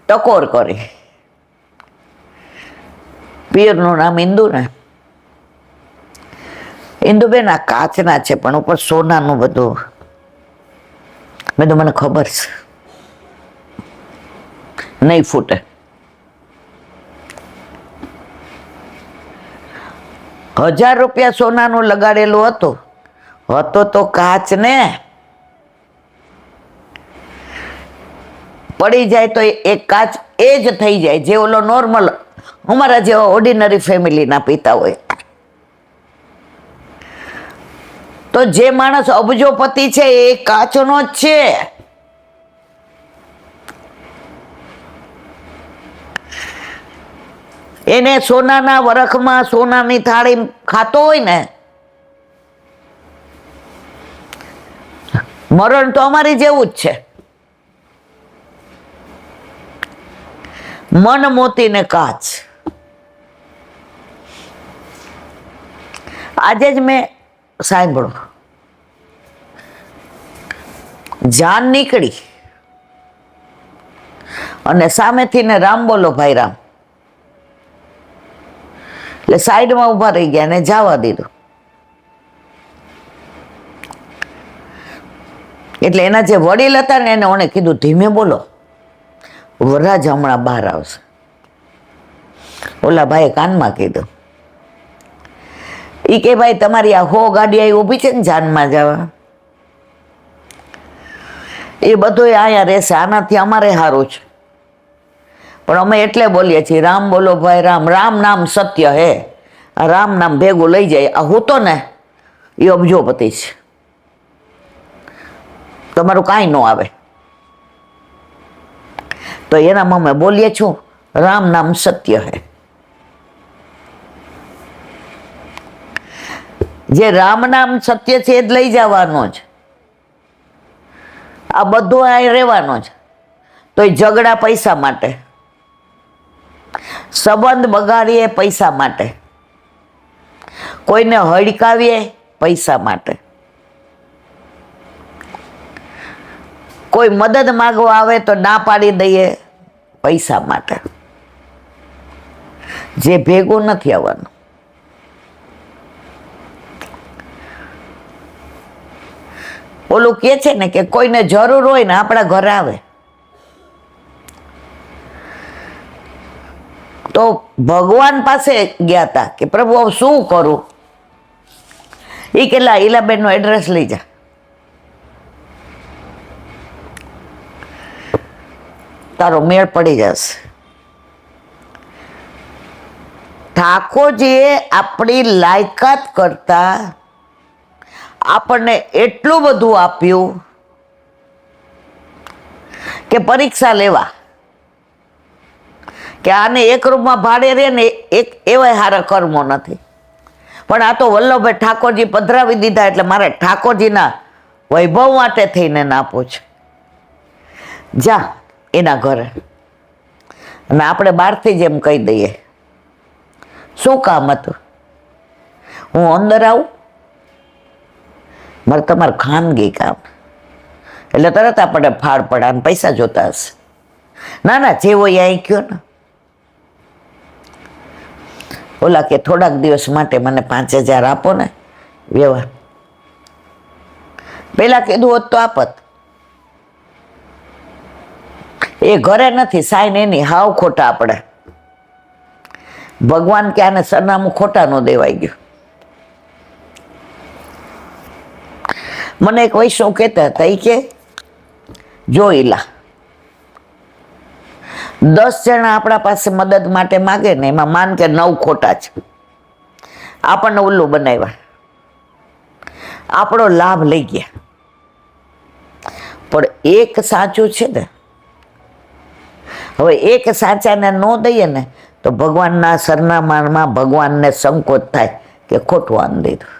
ટકોર કરી. પિયરનું નામ ઇન્દુ ને, ઇન્દુબેન આ કાચના છે પણ ઉપર સોનાનું બધું. મેં તો મને ખબર છે નહીં ફૂટે. 1000 રૂપિયા સોનાનું લગાડેલું હતું, તો કાચ ને પડી જાય તો એ કાચ એ જ થઈ જાય જે ઓલો નોર્મલ અમારા જેવા ઓર્ડિનરી ફેમિલીના પીતા હોય. તો જે માણસ અબજોપતિ છે એ કાચનો જ છે. એને સોનાના વરખમાં સોનાની થાળી ખાતો હોય ને, મરણ તો અમારી જેવું જ છે. મન મોતી ને કાચ. આજે જ મેં સાંભળો, જાન નીકળી અને સામેથી ને રામ બોલો ભાઈ રામ, એટલે સાઈડમાં ઉભા રહી ગયા ને જવા દીધું. એટલે એના જે વડીલ હતા ને એને ઓને કીધું ધીમે બોલો, વરરાજ હમણાં બહાર આવશે. ઓલા ભાઈએ કાનમાં કીધું. ઈ કે ભાઈ તમારી આ ગાડી આવી ઊભી છે ને જાનમાં જવા, એ બધું અહીંયા રહેશે, આનાથી અમારે સારું છે. પણ અમે એટલે બોલીએ છીએ રામ બોલો ભાઈ રામ, રામ નામ સત્ય હે. આ રામ નામ ભેગું લઈ જાય. આ હું તો ને એ અબજોપતિ છે, તમારું કાંઈ ન આવે. તો એનામાં અમે બોલીએ છું રામ નામ સત્ય હે. જે રામ નામ સત્ય છે એ જ લઈ જવાનો જ, આ બધું આ રહેવાનો જ. તો એ ઝઘડા પૈસા માટે, સંબંધ બગાડીએ પૈસા માટે, કોઈને હડકાવીએ પૈસા માટે, કોઈ મદદ માંગવા આવે તો ના પાડી દઈએ પૈસા માટે. જે ભેગું નથી આવવાનું. ઓલું કે છે ને કે કોઈને જરૂર હોય ને આપણા ઘરે આવે, તો ભગવાન પાસે ગયા હતા કે પ્રભુ હવે શું કરું. એ કેટલા ઈલાબેન નું એડ્રેસ લઈ જા. તારો મેળ પડી જશે. ઠાકોરજીએ આપણી લાયકાત કરતા આપણને એટલું બધું આપ્યું કે પરીક્ષા લેવા કે આને એક રૂમમાં ભાડે રહે ને એક એવા સારા કર્મો નથી. પણ આ તો વલ્લભભાઈ ઠાકોરજી પધરાવી દીધા એટલે મારે ઠાકોરજીના વૈભવ માટે થઈને ના પૂછ. જા એના ઘરે, અને આપણે બહારથી જ એમ કહી દઈએ શું કામ હતું, હું અંદર આવું, મારે તમારું ખાનગી કામ. એટલે તરત આપણે ફાળ પડા અને પૈસા જોતા હશે. ના ના, જે હોય અહીં કયો ને. ઓલા કે થોડાક દિવસ માટે મને 5,000 આપો ને વ્યવહાર. પેલા કીધું હોત તો આપત. એ ઘરે નથી, સાઈન એની હાવ ખોટા આપણે. ભગવાન કે આને સરનામું ખોટા નો દેવાઈ ગયું. મને એક વૈષ્ણવ કહેતા હતા, એ કે જોઈલા 10 જણા આપણા પાસે મદદ માટે માગે ને એમાં માન કે 9 ખોટા છે. આપણને ઉલ્લુ બનાવ્યા, આપણો લાભ લઈ ગયા. પણ એક સાચું છે ને, હવે એક સાચાને ન દઈએ ને તો ભગવાનના સરનામામાં ભગવાનને સંકોચ થાય કે ખોટું આન દીધું.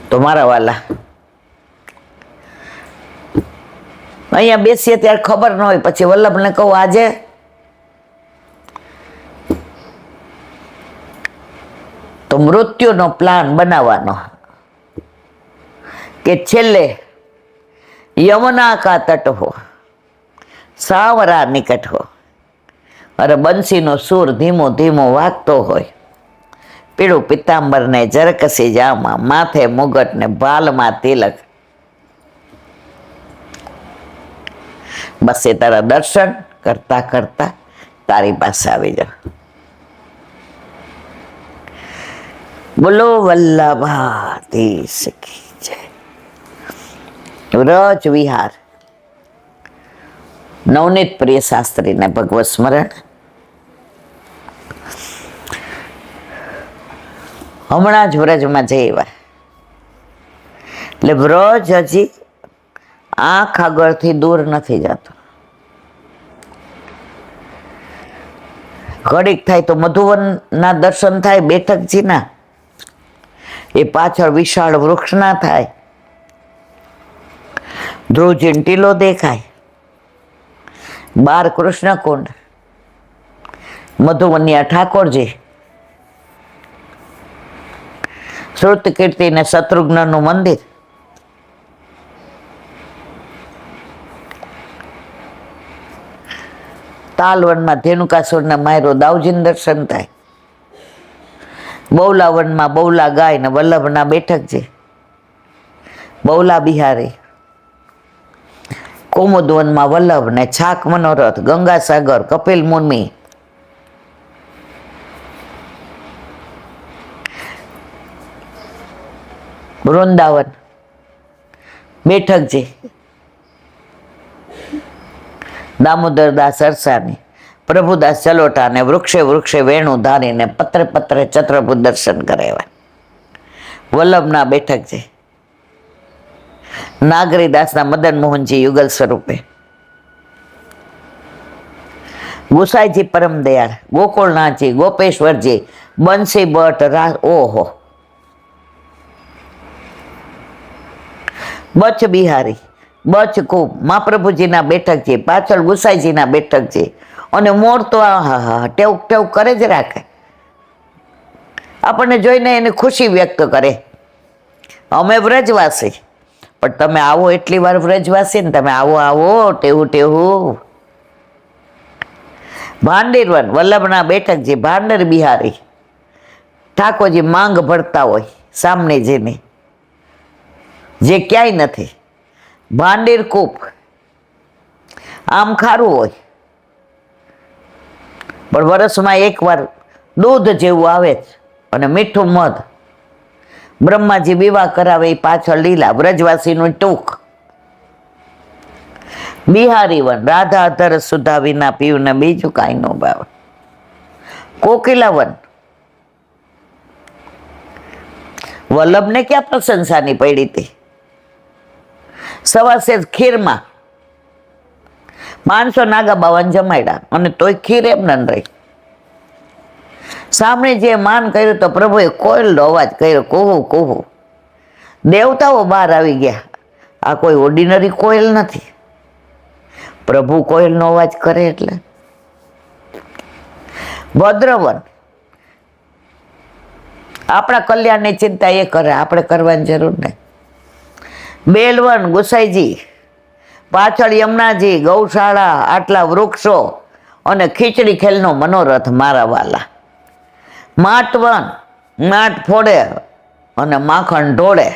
તો મારા વાલા, અહીંયા બેસીએ ત્યારે ખબર ન હોય, પછી વલ્લભને કહું આજે તો મૃત્યુનો પ્લાન બનાવવાનો કે છેલ્લે યમુના કા તટ હો, સાવરા નિકટ હો, અરે બંસીનો સૂર ધીમો ધીમો વાગતો હોય, પીળું પિત્તાંબર ને જરકસી જામાં, માથે મુગટ ને ભાલમાં તિલક. બસ એ તારા દર્શન કરતા કરતા તારી પાસે આવી જાવ. બોલો વલ્લભાધીશ કી જય. વ્રજ વિહાર નવનીત પ્રિય શાસ્ત્રીને ભગવત સ્મરણ. હમણાં જ વ્રજમાં જઈ આવ્યા, એટલે વ્રજ હજી આંખ આગળથી દૂર નથી જતો. ઘડીક થાય તો મધુવનના દર્શન થાય, બેઠકજીના, એ પાછળ વિશાળ વૃક્ષના થાય, ધ્રુવજીનો ટીલો દેખાય, બાર કૃષ્ણકુંડ, મધુવનિયા ઠાકોરજી, શ્રુત કીર્તિ ને શત્રુઘ્નનું મંદિર, તાલવનમાં ધેનુકાસુરના માયરો દાઉજીનું દર્શન થાય, બૌલાવનમાં બૌલા ગાય ને વલ્લભના બેઠકજી, બૌલા બિહારી, કુમુદવનમાં વલ્લભ ને છાક મનોરથ, ગંગાસાગર, કપિલ મુનિ, વૃંદાવન બેઠકજી, દામોદરદાસ અરસાની, પ્રભુદાસ ચલોટા ને વૃક્ષે વૃક્ષે વેણુ ધારીને પત્રે પત્રે ચત્રપુર દર્શન કરાવ્યા. વલ્લભના બેઠકજી, નાગરીદાસના મદન મોહનજી યુગલ સ્વરૂપે, ગુસાઈજી પરમ દયાળ, ગોકુળનાથજી, ગોપેશ્વરજી, બંસી ભટ્ટ, ઓહો, બચ બિહારી, બચ કૂપ, મહાપ્રભુજીના બેઠકજી, પાછળ ગુસાઈજીના બેઠકજી, અને મોર તો આહા ટેવ ટેવ કરે જ રાખે. આપણને જોઈને એની ખુશી વ્યક્ત કરે. અમે વ્રજવાસી, પણ તમે આવો એટલી વાર વ્રજવાસી ને, તમે આવો આવો ટેવું ટેવું. ભાંડેરવન, વલ્લભના બેઠકજી, ભાંડર બિહારી, ઠાકોરજી માંગ ભરતા હોય સામને જેની, જે ક્યાંય નથી. ભાંડેર કૂપ, આમ ખારું હોય પણ વરસમાં એકવાર દૂધ જેવું આવે જ, અને મીઠું મધ. બ્રહ્માજી વિવાહ કરાવે એ પાછળ લીલા, વ્રજવાસીનું ટૂંક. બિહારી વન, રાધા અધર સુધા વિના પીવું ને બીજું કાંઈ નો ભાવ. કોકિલાવન, વલ્લભને ક્યાં પ્રશંસાની પડી હતી. સવાસે ખીરમાં 500 નાગા બાવન જમાડ્યા, અને તોય ખીર એમ ન રહી. સામે જે માન કર્યું તો પ્રભુએ કોયલનો અવાજ કર્યો, કુહુ કુહુ. દેવતાઓ બહાર આવી ગયા. આ કોઈ ઓર્ડિનરી કોયલ નથી. પ્રભુ કોયલનો અવાજ કરે એટલે ભદ્રવન આપણા કલ્યાણની ચિંતા એ કરે, આપણે કરવાની જરૂર નહીં. બેલવન ગુસાઈજી, પાછળ યમુનાજી, ગૌશાળા, આટલા વૃક્ષો અને ખીચડી ખેલનો મનોરથ મારા વાલા. માટવન માટ ફોડે અને માખણ ઢોળે.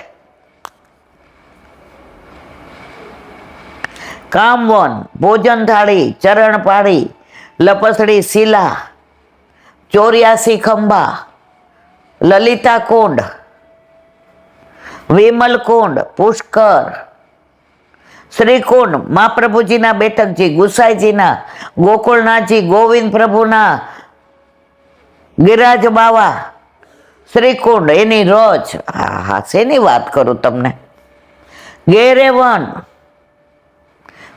કામવન ભોજન થાળી, ચરણ પાડી, લપસડી શિલા, 84 ખંભા, લલિતા કુંડ, વિમલ કુંડ, પુષ્કર, શ્રીકુંડ, મહાપ્રભુજીના બેઠકજી, ગુસાઈજીના, ગોકુળનાથજી, ગોવિંદ પ્રભુના, ગિરાજ બાવા, શ્રીકુંડ, એની રોજ. હા, શેની વાત કરું તમને. ગેરેવન,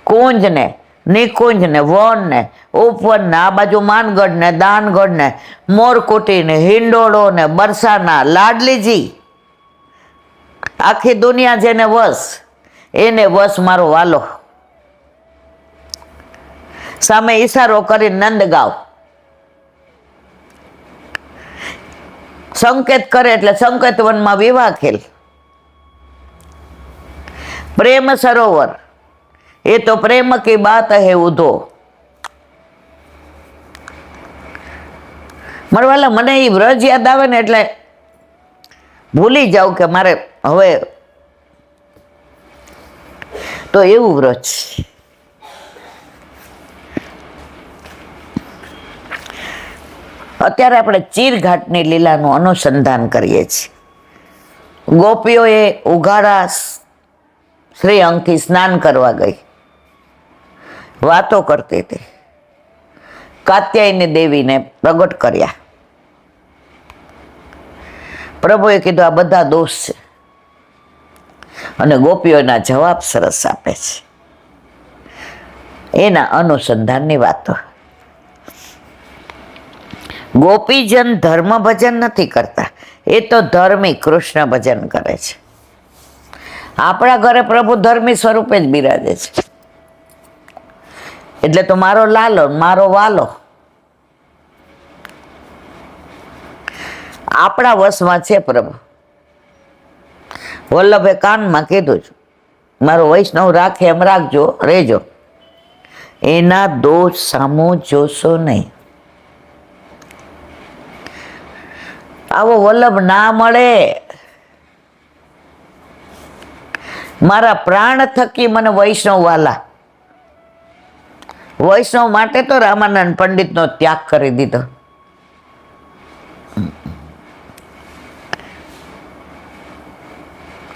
કુંજ ને, નિકુંજ ને, વન ને, ઉપવન ને, આ બાજુ માનગઢ ને, દાનગઢ ને, મોરકુટી ને, હિંડોળો ને, બરસાના, લાડલીજી. આખી દુનિયા જેને વસ, એને વસ મારો વાલો. સામે ઈશારો કરી નંદગાંવ. સંકેત કરે એટલે સંકેત વનમાં વિવાહ ખેલ. પ્રેમ સરોવર, એ તો પ્રેમ કી બાત હે ઉધો. મરવાલા મને એ વ્રજ યાદ આવે ને એટલે ભૂલી જાઉં કે મારે હવે તો એવું વ્રજ. અત્યારે આપણે ચીરઘાટની લીલાનું અનુસંધાન કરીએ છીએ. ગોપીઓએ ઉઘાડા શ્રી અંગથી સ્નાન કરવા ગઈ, વાતો કરતી હતી. કાત્યાયની દેવીને પ્રગટ કર્યા. પ્રભુએ કીધું આ બધા દોષ છે, અને ગોપીઓના જવાબ સરસ આપે છે. એના અનુસંધાનની વાતો. ગોપીજન ધર્મ ભજન નથી કરતા, એ તો ધર્મી કૃષ્ણ ભજન કરે છે. આપણા ઘરે પ્રભુ ધર્મી સ્વરૂપે જ બિરાજે છે. એટલે તો મારો લાલો, મારો વાલો. આપણા વશમાં છે પ્રભુ. વલ્લભે કાનમાં કીધું છે, મારો વૈષ્ણવ રાખે એમ રાખજો, રહેજો. એના દોષ સામો જોશો નહીં. આવો વલ્લભ ના મળે. મારા પ્રાણ થકી મને વૈષ્ણવ વાલા. વૈષ્ણવ માટે તો રામાનંદ પંડિતનો ત્યાગ કરી દીધો.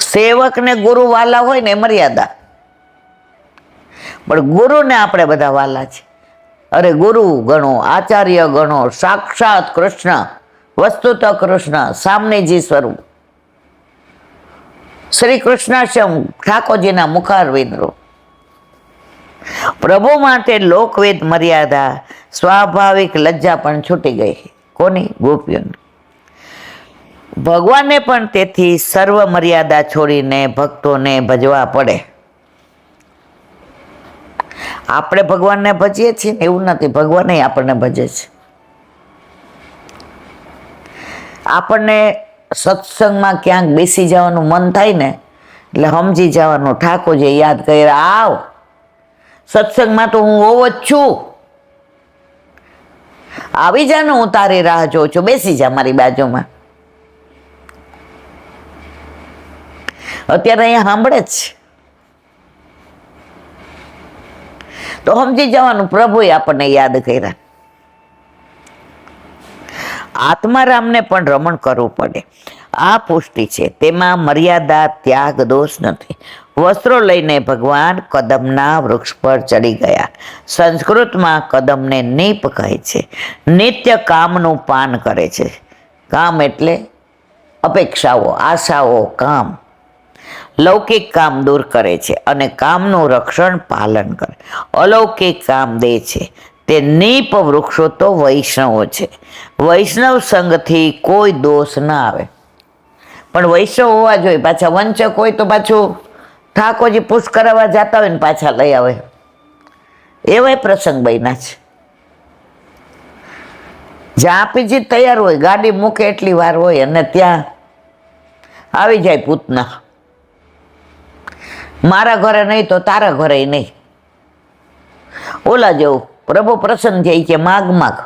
સેવક ને ગુરુ વાલા હોય ને મર્યાદા, પણ ગુરુને આપણે બધા વાલા છે. અરે ગુરુ ગણો, આચાર્ય ગણો, સાક્ષાત કૃષ્ણ, વસ્તુત કૃષ્ણ, સામનેજી સ્વરૂપ શ્રી કૃષ્ણાશ્રમ ઠાકોરજીના મુખારવિંદો. પ્રભુ માટે લોકવેદ મર્યાદા, સ્વાભાવિક લજ્જા પણ છૂટી ગઈ. કોની? ગોપીઓની. ભગવાનને પણ તેથી સર્વ મર્યાદા છોડીને ભક્તોને ભજવા પડે. આપણે ભગવાનને ભજીએ છીએ ને એવું નથી, ભગવાન આપણને ભજે છે. આપણને સત્સંગમાં ક્યાંક બેસી જવાનું મન થાય ને એટલે સમજી જવાનું ઠાકોરજી યાદ કર્યા, આવ સત્સંગમાં તો હું હોવો જ છું, આવી જા ને, હું તારી રાહ જોઉં છું, બેસી જા મારી બાજુમાં. અત્યારે અહીંયા સાંભળે જ તો સમજી જવાનું પ્રભુએ આપણને યાદ કર્યા. આત્મારામને પણ રમણ કરવું પડે. આ પુષ્ટિ છે, તેમાં મર્યાદા, ત્યાગ, દોષ નથી. વસ્ત્રો લઈને ભગવાન કદમના વૃક્ષ પર ચડી ગયા. સંસ્કૃતમાં કદમને નીપ કહે છે. નિત્ય કામનું પાન કરે છે. કામ એટલે અપેક્ષાઓ, આશાઓ, કામ. લૌકિક કામ દૂર કરે છે અને કામનું રક્ષણ પાલન કરે. અલૌકિક કામ દે છે, તે નીપ વૃક્ષો તો વૈષ્ણવો છે. વૈષ્ણવ સંગથી કોઈ દોષ ના આવે, પણ વૈષ્ણવ હોવા જોઈએ. પાછા વંચક હોય તો પાછું ઠાકોરજી પૂછ કરાવવા જતા હોય ને પાછા લઈ આવે, એવાય પ્રસંગ બન્યા છે. જ્યાં આપીજી તૈયાર હોય, ગાડી મૂકે એટલી વાર હોય અને ત્યાં આવી જાય પૂતના, મારા ઘરે નહીં તો તારા ઘરે નહીં. ઓલા જેવું પ્રભુ પ્રસન્ન છે, કે માગ માગ,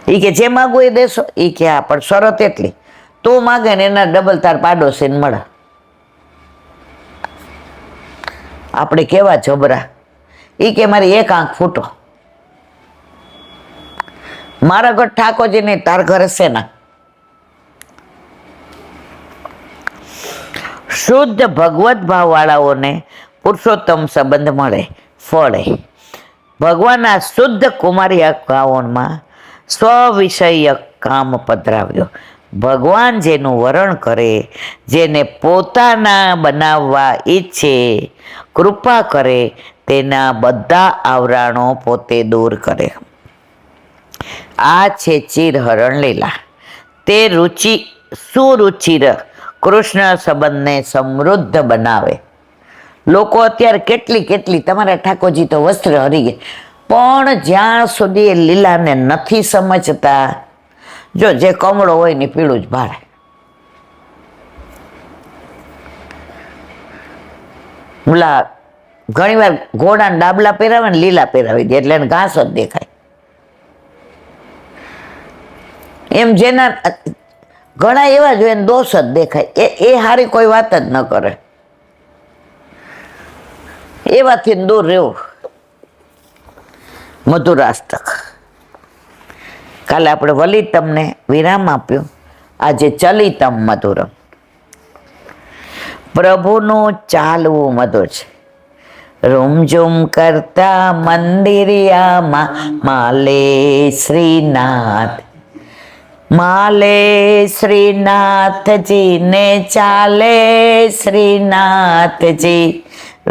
એ કે જે માગવું એ દેશો. એ કે હા, પણ શરત એટલી, તું માગે ને એના ડબલ તાર પાડોશીને મળે. આપણે કેવા જબરા. એ કે મારી એક આંખ ફૂટો, મારા ઘર ઠાકોરજી નહીં, તાર ઘરે સેના. શુદ્ધ ભગવત ભાવ વાળાઓને પુરુષોત્તમ સંબંધ મળે, ફળે. ભગવાનના શુદ્ધ કુમારી ભાવોમાં સ્વવિષય કામ પધરાવ્યો. ભગવાન જેનું વરણ કરે, જેને પોતાના બનાવવા ઈચ્છે, કૃપા કરે, તેના બધા આવરણો પોતે દૂર કરે. આ છે ચિરહરણ લીલા. તે સુરુચિર કૃષ્ણ સંબંધને સમૃદ્ધ બનાવે. લોકો અત્યારે કેટલી તમારા ઠાકોરજી તો વસ્ત્ર હરી ગયા, પણ જ્યાં સુધી એ લીલાને નથી સમજતા, જો જે કમળો હોય ને પીળું જ ભાળે. ઓલા ઘણી વાર ઘોડાને ડાબલા પહેરાવે ને લીલા પહેરાવી દે એટલે એને ઘાસ જ દેખાય. એમ જેના ઘણા એવા જોઈએ ને દોષ જ દેખાય, એ હારી કોઈ વાત જ ન કરે. એવાથી દૂર રહેવું. મધુરાષ્ટક. કાલે આપણે વલિતમને વિરામ આપ્યો, આજે ચલિતમ મધુરમ. પ્રભુનું ચાલવું મધુર છે. રૂમઝુમ કરતા મંદિરિયામાં માલે શ્રીનાથ, માલે શ્રીનાથજી ને ચાલે શ્રીનાથજી.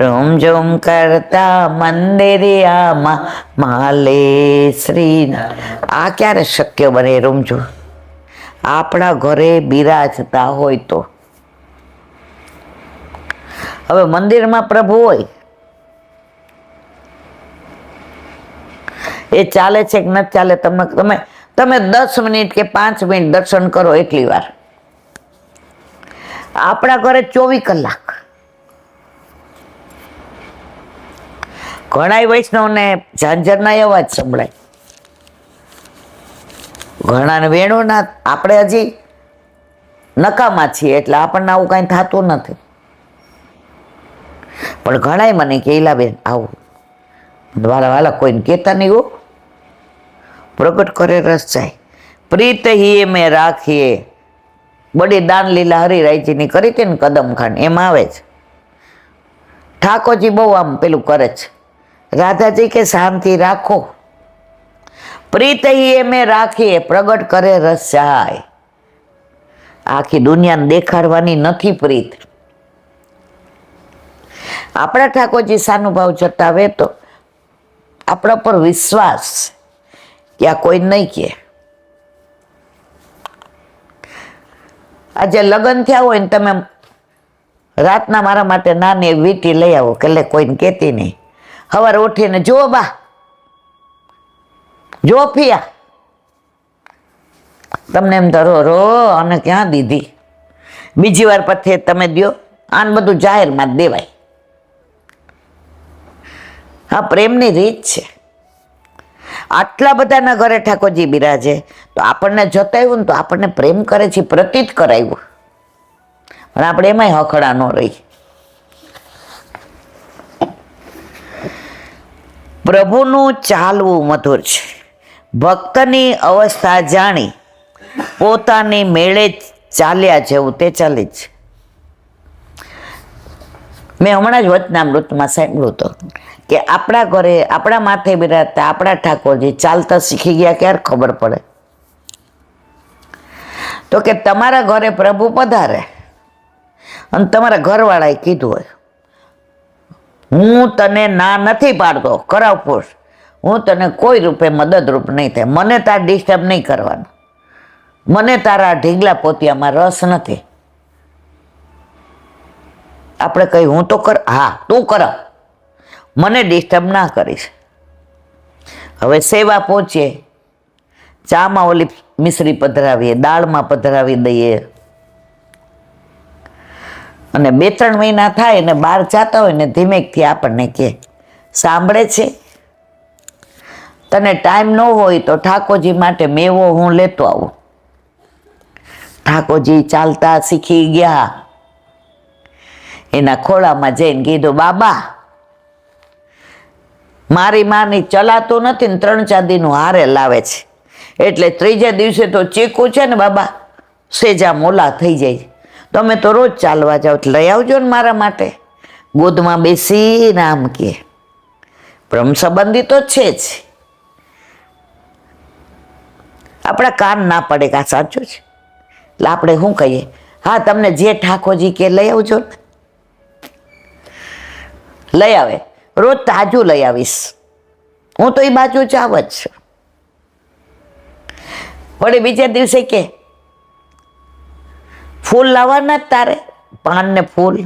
રૂમઝુમ કરતા મંદિરિયામાં માલે શ્રીનાથ. આ ક્યારે શક્ય બને રૂમઝુમ? આપણા ઘરે બિરાજતા હોય તો. હવે મંદિરમાં પ્રભુ હોય, એ ચાલે છે કે નથી ચાલે, તમે 10 મિનિટ કે 5 મિનિટ દર્શન કરો એટલી વાર. આપણા ઘરે 24 કલાક. ઘણા વૈષ્ણવને ઝાંઝરના અવાજ સંભળાય, ઘણાને વેણુના. આપણે હજી નકામા છીએ એટલે આપણને આવું કાંઈ થતું નથી, પણ ઘણાય મને કે ઈલાબેન આવું વાલા કોઈને કહેતા નહીં હો. પ્રગટ કરે રસ જાય. પ્રીત હિએ મેં રાખીએ, બડી દાન લીલા હરિરાયજીની કરી હતી ને કદમ ખાન, એમાં આવે છે ઠાકોરજી બહુ આમ પેલું કરે છે. રાધાજી કે શાંતિ રાખો. પ્રીત હિએ મેં રાખીએ, પ્રગટ કરે રસ જાય. આખી દુનિયાને દેખાડવાની નથી પ્રીત. આપણા ઠાકોરજી સાનુભાવ જતાવે તો આપણા પર વિશ્વાસ કે આ કોઈ નહીં કે. આજે લગ્ન થયા હોય ને તમે રાતના મારા માટે નાની વીંટી લઈ આવો, કે લે કોઈને કહેતી નહીં. સવારે ઉઠીને જો બા, જો ફિયા, તમને એમ ધરો રો અને ક્યાં દીધી. બીજી વાર પછી તમે દો. આને બધું જાહેરમાં જ દેવાય. હા, પ્રેમની રીત છે. આટલા બધાના ઘરે ઠાકોરજી બિરાજે તો આપણને જતાવ્યું ને તો આપણને પ્રેમ કરે છે, પ્રતીત કરાવ્યું, પણ આપણે એમાંય હખડા ન રહી. પ્રભુનું ચાલવું મધુર છે. ભક્તની અવસ્થા જાણી પોતાની મેળે ચાલ્યા જેવું તે ચાલે છે. મેં હમણાં જ વચનામૃતમાં સાંભળ્યું હતું કે આપણા ઘરે આપણા માથે બિરાજતા આપણા ઠાકોરજી ચાલતા શીખી ગયા ક્યારે ખબર પડે? તો કે તમારા ઘરે પ્રભુ પધારે અને તમારા ઘરવાળાએ કીધું હોય હું તને ના નથી પાડતો, કરાવ પુરુષ, હું તને કોઈ રૂપે મદદરૂપ નહીં થાય. મને તાર ડિસ્ટર્બ નહીં કરવાનું. મને તારા ઢીંગલા પોતિયામાં રસ નથી. આપણે કહી હું તો હા તું કરાવ, મને ડિસ્ટર્બ ના કરીશ. હવે સેવા પહોંચીએ, ચામાં ઓલી મિશ્રી પધરાવીએ, દાળમાં પધરાવી દઈએ, અને 2-3 મહિના થાય ને બહાર જતા હોય ને ધીમેકથી આપણને કે સાંભળે છે, તને ટાઈમ ન હોય તો ઠાકોરજી માટે મેવો હું લેતો આવું. ઠાકોરજી ચાલતા શીખી ગયા. એના ખોળામાં જઈને કીધું, બાબા મારી માની ચલાતું નથી ને 3-4 દીનું હારે લાવે છે, એટલે 3જા દિવસે તો ચીકુ છે ને બાબા સેજા મોલા થઈ જાય. તમે તો રોજ ચાલવા જાઓ, લઈ આવજો ને મારા માટે. ગોદમાં બેસીને આમ કે બ્રહ્મ સંબંધી તો છે જ. આપણા કાન ના પડે કે આ સાચું છે, એટલે આપણે શું કહીએ, હા તમને જે ઠાકોરજી કે લઈ આવજો ને. લઈ આવે, રોજ તાજું લઈ આવીશ. હું તો એ બાજુ જાવ જ છું. વળી બીજા દિવસે કે ફૂલ લાવવાના જ તારે, પાન ને ફૂલ.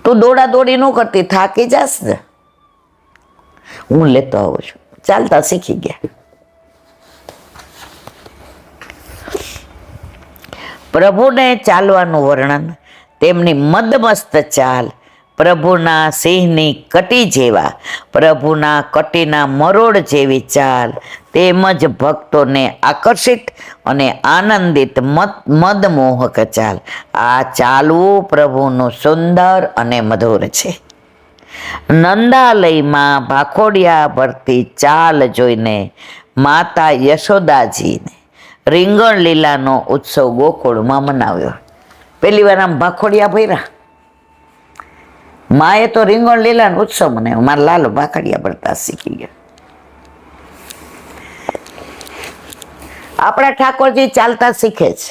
તું દોડા દોડી ન કરતી, થાકી જાસ ને, હું લેતો આવું છું. ચાલતા શીખી ગયા. પ્રભુને ચાલવાનું વર્ણન, તેમની મદમસ્ત ચાલ, પ્રભુના સિંહની કટી જેવા, પ્રભુના કટીના મરોડ જેવી ચાલ, તેમજ ભક્તોને આકર્ષિત અને આનંદિત મદમોહક ચાલ. આ ચાલવું પ્રભુનું સુંદર અને મધુર છે. નંદાલયમાં ભાખોડિયા ભરતી ચાલ જોઈને માતા યશોદાજીને રીંગણ લીલાનો ઉત્સવ ગોકુળમાં મનાવ્યો. પહેલી વાર આમ ભાખોડિયા ભર્યા. માએ તો રીંગણ લીલાનો ઉત્સવ મનાવ્યો. મારા લાલો ભાખડિયા ભરતા શીખી ગયા. આપણા ઠાકોરજી ચાલતા શીખે છે,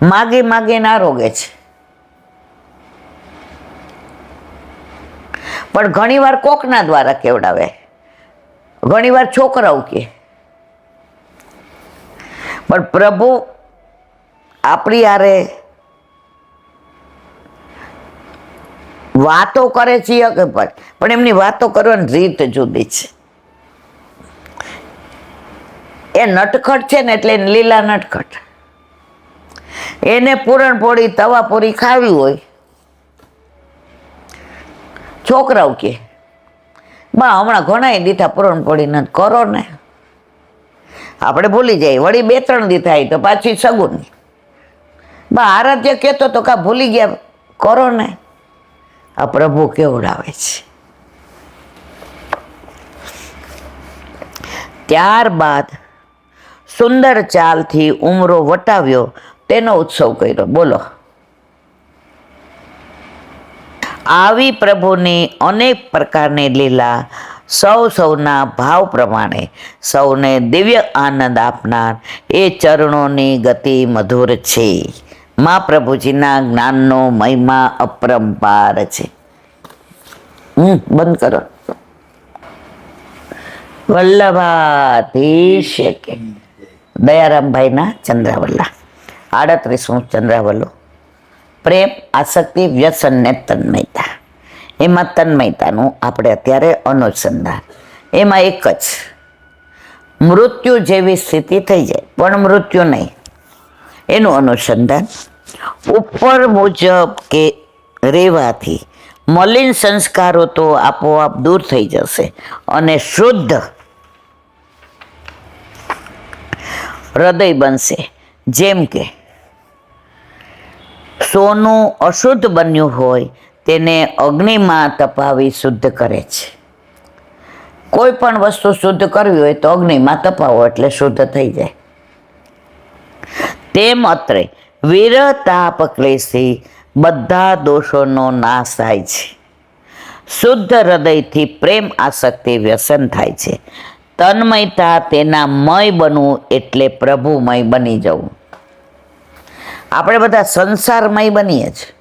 માગી માગીને આરોગે છે. પણ ઘણીવાર કોકના દ્વારા કેવડાવે, ઘણીવાર છોકરાઓ કે. પણ પ્રભુ આપણી હારે વાતો કરે છે કે પણ એમની વાતો કરવાની રીત જુદી છે. એ નટખટ છે ને એટલે લીલા નટખટ. એને પૂરણપોળી તવાપોરી ખાવી હોય, છોકરાઓ કે બા હમણાં ઘણા દીધા પૂરણપોળી ન કરો ને. આપણે ભૂલી જાય, વળી 2-3 દી થાય તો પાછી સગુન. બા આરાધ્ય કહેતો તો કા ભૂલી ગયા, કરો ને. આ પ્રભુ કેવડાવે છે. ત્યારબાદ સુંદર ચાલથી ઉમરો વટાવ્યો, તેનો ઉત્સવ કર્યો. બોલો, આવી પ્રભુની અનેક પ્રકારની લીલા સૌના ભાવ પ્રમાણે સૌને દિવ્ય આનંદ આપનાર એ ચરણોની ગતિ મધુર છે. મા પ્રભુજીના જ્ઞાનનો મહિમા અપરંપાર છે. બંધ કરો. વલ્લભાધીશ કે દયારામભાઈના ચંદ્રાવલ્લા, 38મું ચંદ્રાવલ્લો. પ્રેમ, આસક્તિ, વ્યસન ને તન્મયતા. એમાં તન્મયતાનું આપણે અત્યારે અનુસંધાન. એમાં એક જ, મૃત્યુ જેવી સ્થિતિ થઈ જાય પણ મૃત્યુ નહીં, એનું અનુસંધાન. ઉપર મુજબ કે રહેવાથી મલિન સંસ્કારો તો આપોઆપ દૂર થઈ જશે અને શુદ્ધ હૃદય બનશે. જેમ કે સોનું અશુદ્ધ બન્યું હોય તેને અગ્નિમાં તપાવી શુદ્ધ કરે છે. કોઈ પણ વસ્તુ શુદ્ધ કરવી હોય તો અગ્નિમાં તપાવો એટલે શુદ્ધ થઈ જાય. તેમ અત્રે વિરહ તાપ ક્લેશથી બધા દોષોનો નાશ થાય છે. શુદ્ધ હૃદયથી પ્રેમ આસક્તિ વ્યસન થાય છે. તન્મયતા તેના મય બનવું એટલે પ્રભુમય બની જવું. આપણે બધા સંસારમય બનીએ છીએ.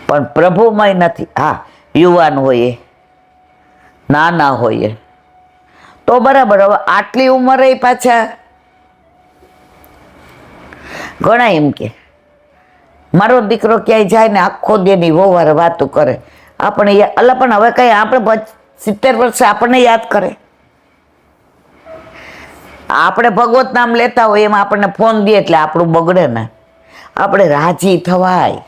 પણ પ્રભુમય નથી. હા, યુવાન હોઈએ, નાના હોઈએ તો બરાબર. હવે આટલી ઉંમરે પાછા ઘણા એમ કે મારો દીકરો ક્યાંય જાય ને આખો દેની વહુવાર વાતો કરે. આપણે અલા પણ હવે કઈ આપણે 70 વર્ષે આપણને યાદ કરે? આપણે ભગવત નામ લેતા હોય એમાં આપણને ફોન દે એટલે આપણું બગડે ને. આપણે રાજી થવાય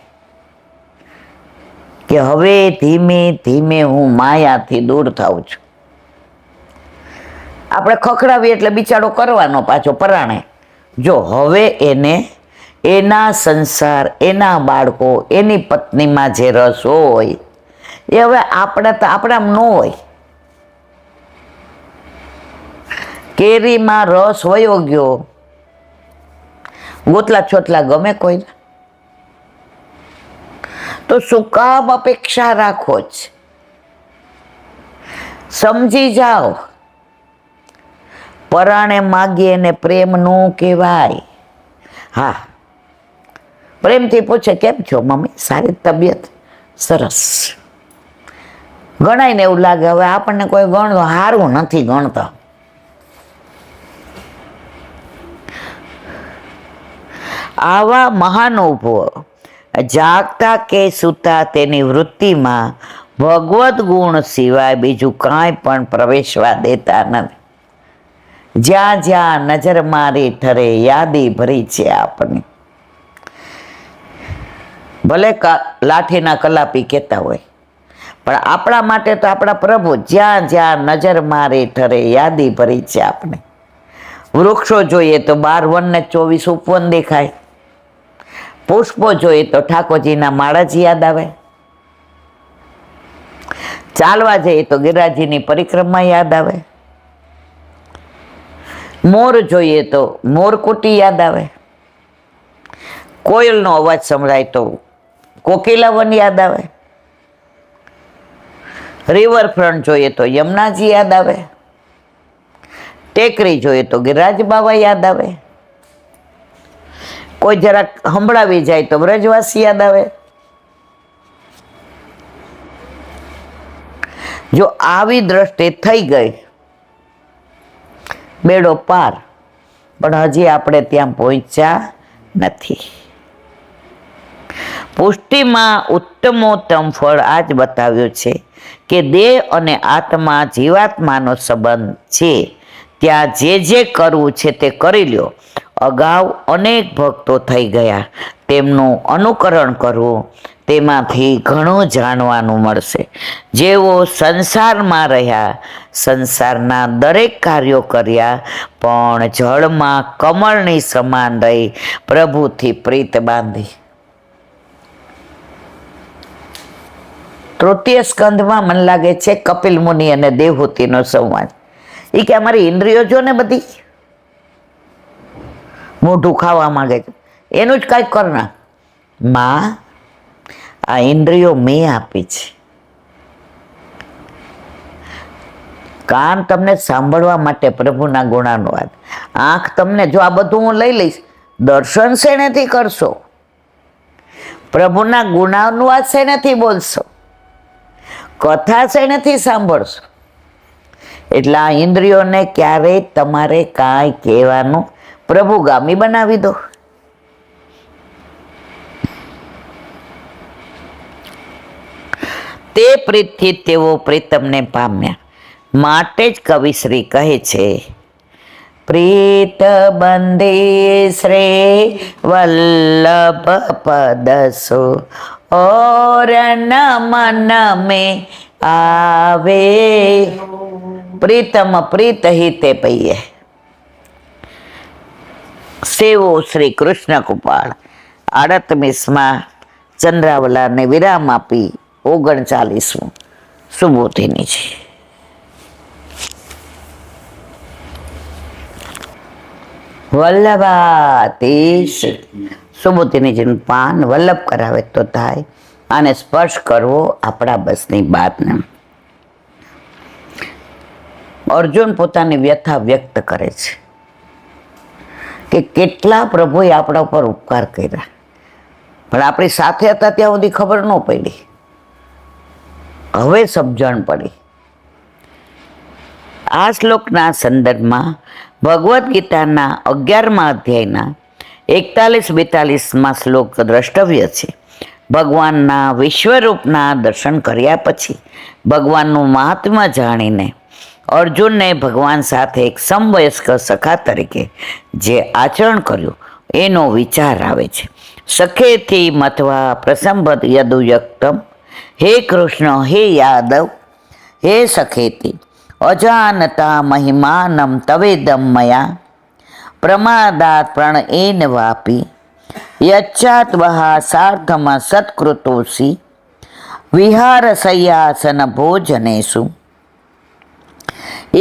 કે હવે ધીમે ધીમે હું માયાથી દૂર થાઉં છું. આપણે ખખડાવીએ એટલે બિચારો કરવાનો પાછો પરાણે. જો હવે એને એના સંસાર, એના બાળકો, એની પત્નીમાં જે રસ હોય એ હવે આપણામાં ન હોય. કેરીમાં રસ વયો ગયો, ગોતલા છોતલા ગમે કોઈને? તો શું કામ અપેક્ષા રાખો જ? સમજી જાઓ, પરાણે માગીએ ને પ્રેમ નો કહેવાય. હા, પ્રેમથી પૂછે કેમ છો મમ્મી, સારી તબિયત, સરસ. ગણાય ને એવું લાગે હવે આપણને કોઈ ગણતો હારું નથી ગણતા. આવા મહાનુભવો જાગતા કે સૂતા તેની વૃત્તિમાં ભગવત ગુણ સિવાય બીજું કાંઈ પણ પ્રવેશવા દેતા નથી. જ્યાં જ્યાં નજર મારી ઠરે યાદી ભરી છે આપની. ભલે લાઠીના કલાપી કહેતા હોય, પણ આપણા માટે તો આપણા પ્રભુ જ્યાં જ્યાં નજર મારી ઠરે યાદી ભરી છે આપણે. વૃક્ષો જોઈએ તો 12 વન ને 24 ઉપવન દેખાય. પુષ્પો જોઈએ તો ઠાકોરજીના માળા જ યાદ આવે. ચાલવા જઈએ તો ગિરિરાજની પરિક્રમા યાદ આવે. મોર જોઈએ તો મોરકુટી યાદ આવે. કોયલનો અવાજ સંભળાય તો કોકિલાવન યાદ આવે. રિવરફ્રન્ટ જોઈએ તો યમુનાજી યાદ આવે. ટેકરી જોઈએ તો ગિરિરાજ બાબા યાદ આવે. કોઈ જરાક સંભળાવી જાય તો વ્રજવાસી યાદ આવે. જો આવી દ્રષ્ટિ થઈ ગઈ બેડો પાર. પણ હજી આપણે ત્યાં પહોંચ્યા નથી. પુષ્ટિમાં ઉત્તમોત્તમ ફળ આ જ બતાવ્યું છે કે દેહ અને આત્મા જીવાત્માનો સંબંધ છે. ત્યાં જે કરવું છે તે કરી લ્યો. અગાઉ અનેક ભક્તો થઈ ગયા, તેમનું અનુકરણ કરવું, તેમાંથી ઘણું જાણવાનું મળશે. જેઓ સંસારમાં રહ્યા, સંસારના દરેક કાર્યો કર્યા, પણ જળમાં કમળની સમાન રહી પ્રભુથી પ્રીત બાંધી. તૃતીય સ્કંધમાં મને લાગે છે કપિલ મુનિ અને દેવહૂતિનો સંવાદ. એ કે અમારી ઇન્દ્રિયો જો ને બધી મોઢું ખાવા માંગે છે, એનું જ કાંઈક કરના. માં, આ ઇન્દ્રિયો મેં આપી છે. કાન તમને સાંભળવા માટે પ્રભુના ગુણાનુવાદ. આંખ તમને, જો આ બધું હું લઈ લઈશ, દર્શન શેનેથી કરશો? પ્રભુના ગુણાનુવાદ શેનેથી બોલશો? કથા શેનેથી સાંભળશો? એટલે આ ઇન્દ્રિયોને ક્યારેય તમારે કાંઈ કહેવાનું પ્રભુગામી બનાવી દો. તે પ્રીતથી તેઓ પ્રીતમને પામ્યા. માટે જ કવિશ્રી કહે છે, પ્રીત બંધે શ્રે વલ્લભ પદસો ઓર નમન में આવે. પ્રીતમ પ્રીત હિતે પૈયે સેવો શ્રી કૃષ્ણ કૃપાળ. 38માં ચંદ્રાવલાને વિરામ આપી 39મું સુબોધિની છે. વલ્લભાતીશ સુબોધિનીજીનું પાન વલ્લભ કરાવે તો થાય. આને સ્પર્શ કરવો આપણા બસની વાત ને. અર્જુન પોતાની વ્યથા વ્યક્ત કરે છે કે કેટલા પ્રભુએ આપણા ઉપર ઉપકાર કર્યા. પણ આપણી સાથે હતા ત્યાં સુધી ખબર ન પડી, હવે સમજણ પડી. આ શ્લોકના સંદર્ભમાં ભગવદ્ ગીતાના 11મા અધ્યાયના 41-42માં શ્લોક દ્રષ્ટવ્ય છે. ભગવાનના વિશ્વરૂપના દર્શન કર્યા પછી ભગવાનનું મહાત્મ્ય જાણીને અર્જુનને ભગવાન સાથે એક સમવયસ્ક સખા તરીકે જે આચરણ કર્યું એનો વિચાર આવે છે. સખેથી મથવા પ્રસંભત યદુયક્તમ, હે કૃષ્ણ, હે યાદવ, હે સખેતી, અજાનતા મહિમાનમ તવેદમ મયા, પ્રમાદાત પ્રણયેન વાપી, યચ્છાત્વહા સાર્થમ સત્કૃતોસી, વિહારશય્યાસન ભોજનેષુ,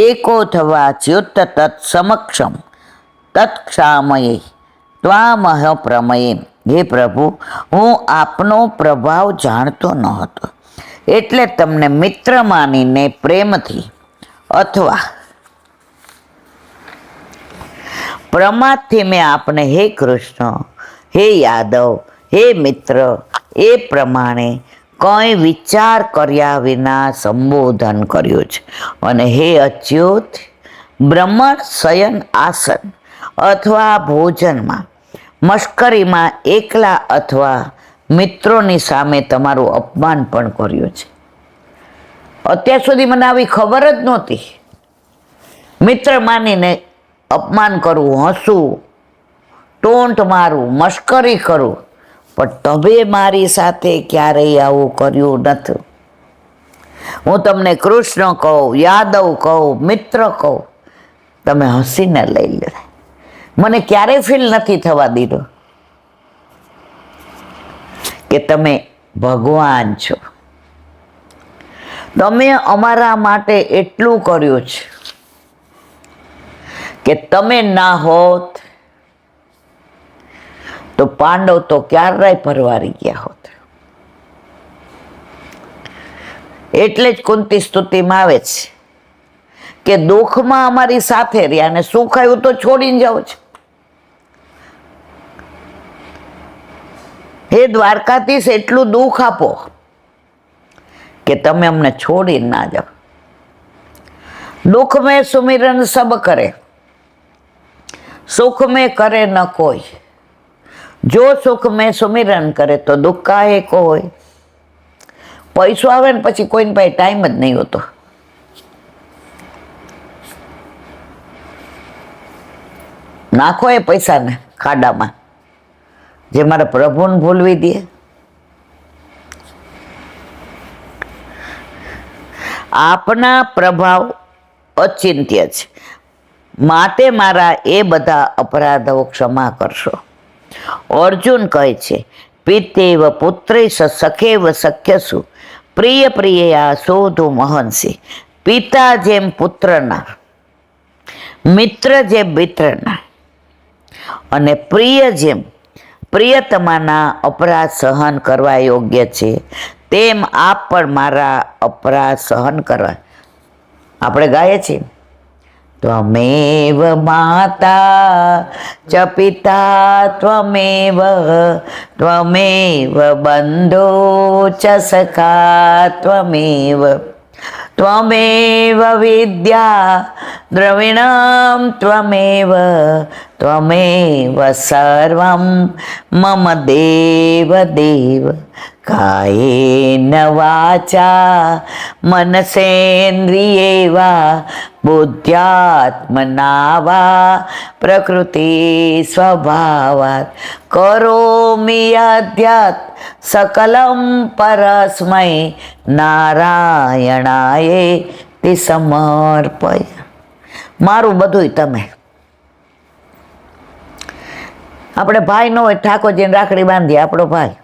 એકોથવા ચ્યુત તત્ સમક્ષમ તત્ક્ષામયે ત્વામહ પ્રમયે. હે પ્રભુ, હું આપનો પ્રભાવ જાણતો ન હતો, એટલે તમને મિત્ર માનીને પ્રેમથી અથવા પ્રમાદથી મેં આપને હે કૃષ્ણ, હે યાદવ, હે મિત્ર એ પ્રમાણે કંઈ વિચાર કર્યા વિના સંબોધન કર્યું છે. અને હે અચ્યુત, બ્રહ્મણ શયન આસન અથવા ભોજનમાં, મશ્કરીમાં એકલા અથવા મિત્રોની સામે તમારું અપમાન પણ કર્યું છે. અત્યાર સુધી મને આવી ખબર જ નહોતી. મિત્ર માનીને અપમાન કરવું, હસવું, ટોન્ટ મારું, મશ્કરી કરું, પણ તમે મારી સાથે ક્યારેય આવું કર્યું નથી. હું તમને કૃષ્ણ કહું, યાદવ કહું, મિત્ર કહું, તમે હસીને લઈ લીધા. મને ક્યારેય ફીલ નથી થવા દીધો કે તમે ભગવાન છો. તમે અમારા માટે એટલું કર્યું છે કે તમે ના હોત તો પાંડવ તો ક્યારેય પરવારી ગયા હોત. એટલે જ કુંતી સ્તુતિમાં આવે છે કે દુઃખમાં અમારી સાથે રહ્યા અને સુખ આવ્યું તો છોડીને જાઓ છો. હે દ્વારકાધીશ, એટલું દુઃખ આપો કે તમે અમને છોડીને ના જાઓ. દુઃખ મેં સુમિરન સબ કરે, સુખ મેં કરે ન કોઈ, જો સુખ મેં સુમિરન કરે તો દુઃખ કાહે કો હોય. પૈસો આવે ને પછી કોઈને પાસે ટાઈમ જ નહીં હોતો. નાખો એ પૈસાને ખાડામાં, જે મારા પ્રભુને ભૂલવી દે. આપના પ્રભાવ અચિંત્ય છે, માટે મારા એ બધા અપરાધો ક્ષમા કરશો. અર્જુન કહે છે, પિતેવ પુત્રેશ સખેવ સખ્યસુ, પ્રિય પ્રિયા શોધુ મહંસી. પિતા જેમ પુત્રના, મિત્ર જેમ મિત્રના અને પ્રિય જેમ પ્રિયતમાના અપરાધ સહન કરવા યોગ્ય છે, તેમ આપ પણ મારા અપરાધ સહન કરવા. આપણે ગાઈએ છીએ, ત્વમેવ માતા ચ પિતા ત્વમેવ, ત્વમેવ બંધો ચ સખા ત્વમેવ, ત્વમેવ વિદ્યા દ્રવિણમ ત્વમેવ, ત્વમેવ સર્વમ મમ દેવ દેવ. કાયેન વાચા મનસેન્દ્રિયે વા બુદ્ધ્યાત્મના વા પ્રકૃતિ સ્વભાવાત કરોમિ યદ્યત સકલમ પરસ્મૈ નારાયણાય તે સમર્પય. મારું બધુંય તમે. આપણે ભાઈ ન હોય, ઠાકોરજીને રાખડી બાંધીએ, આપણો ભાઈ.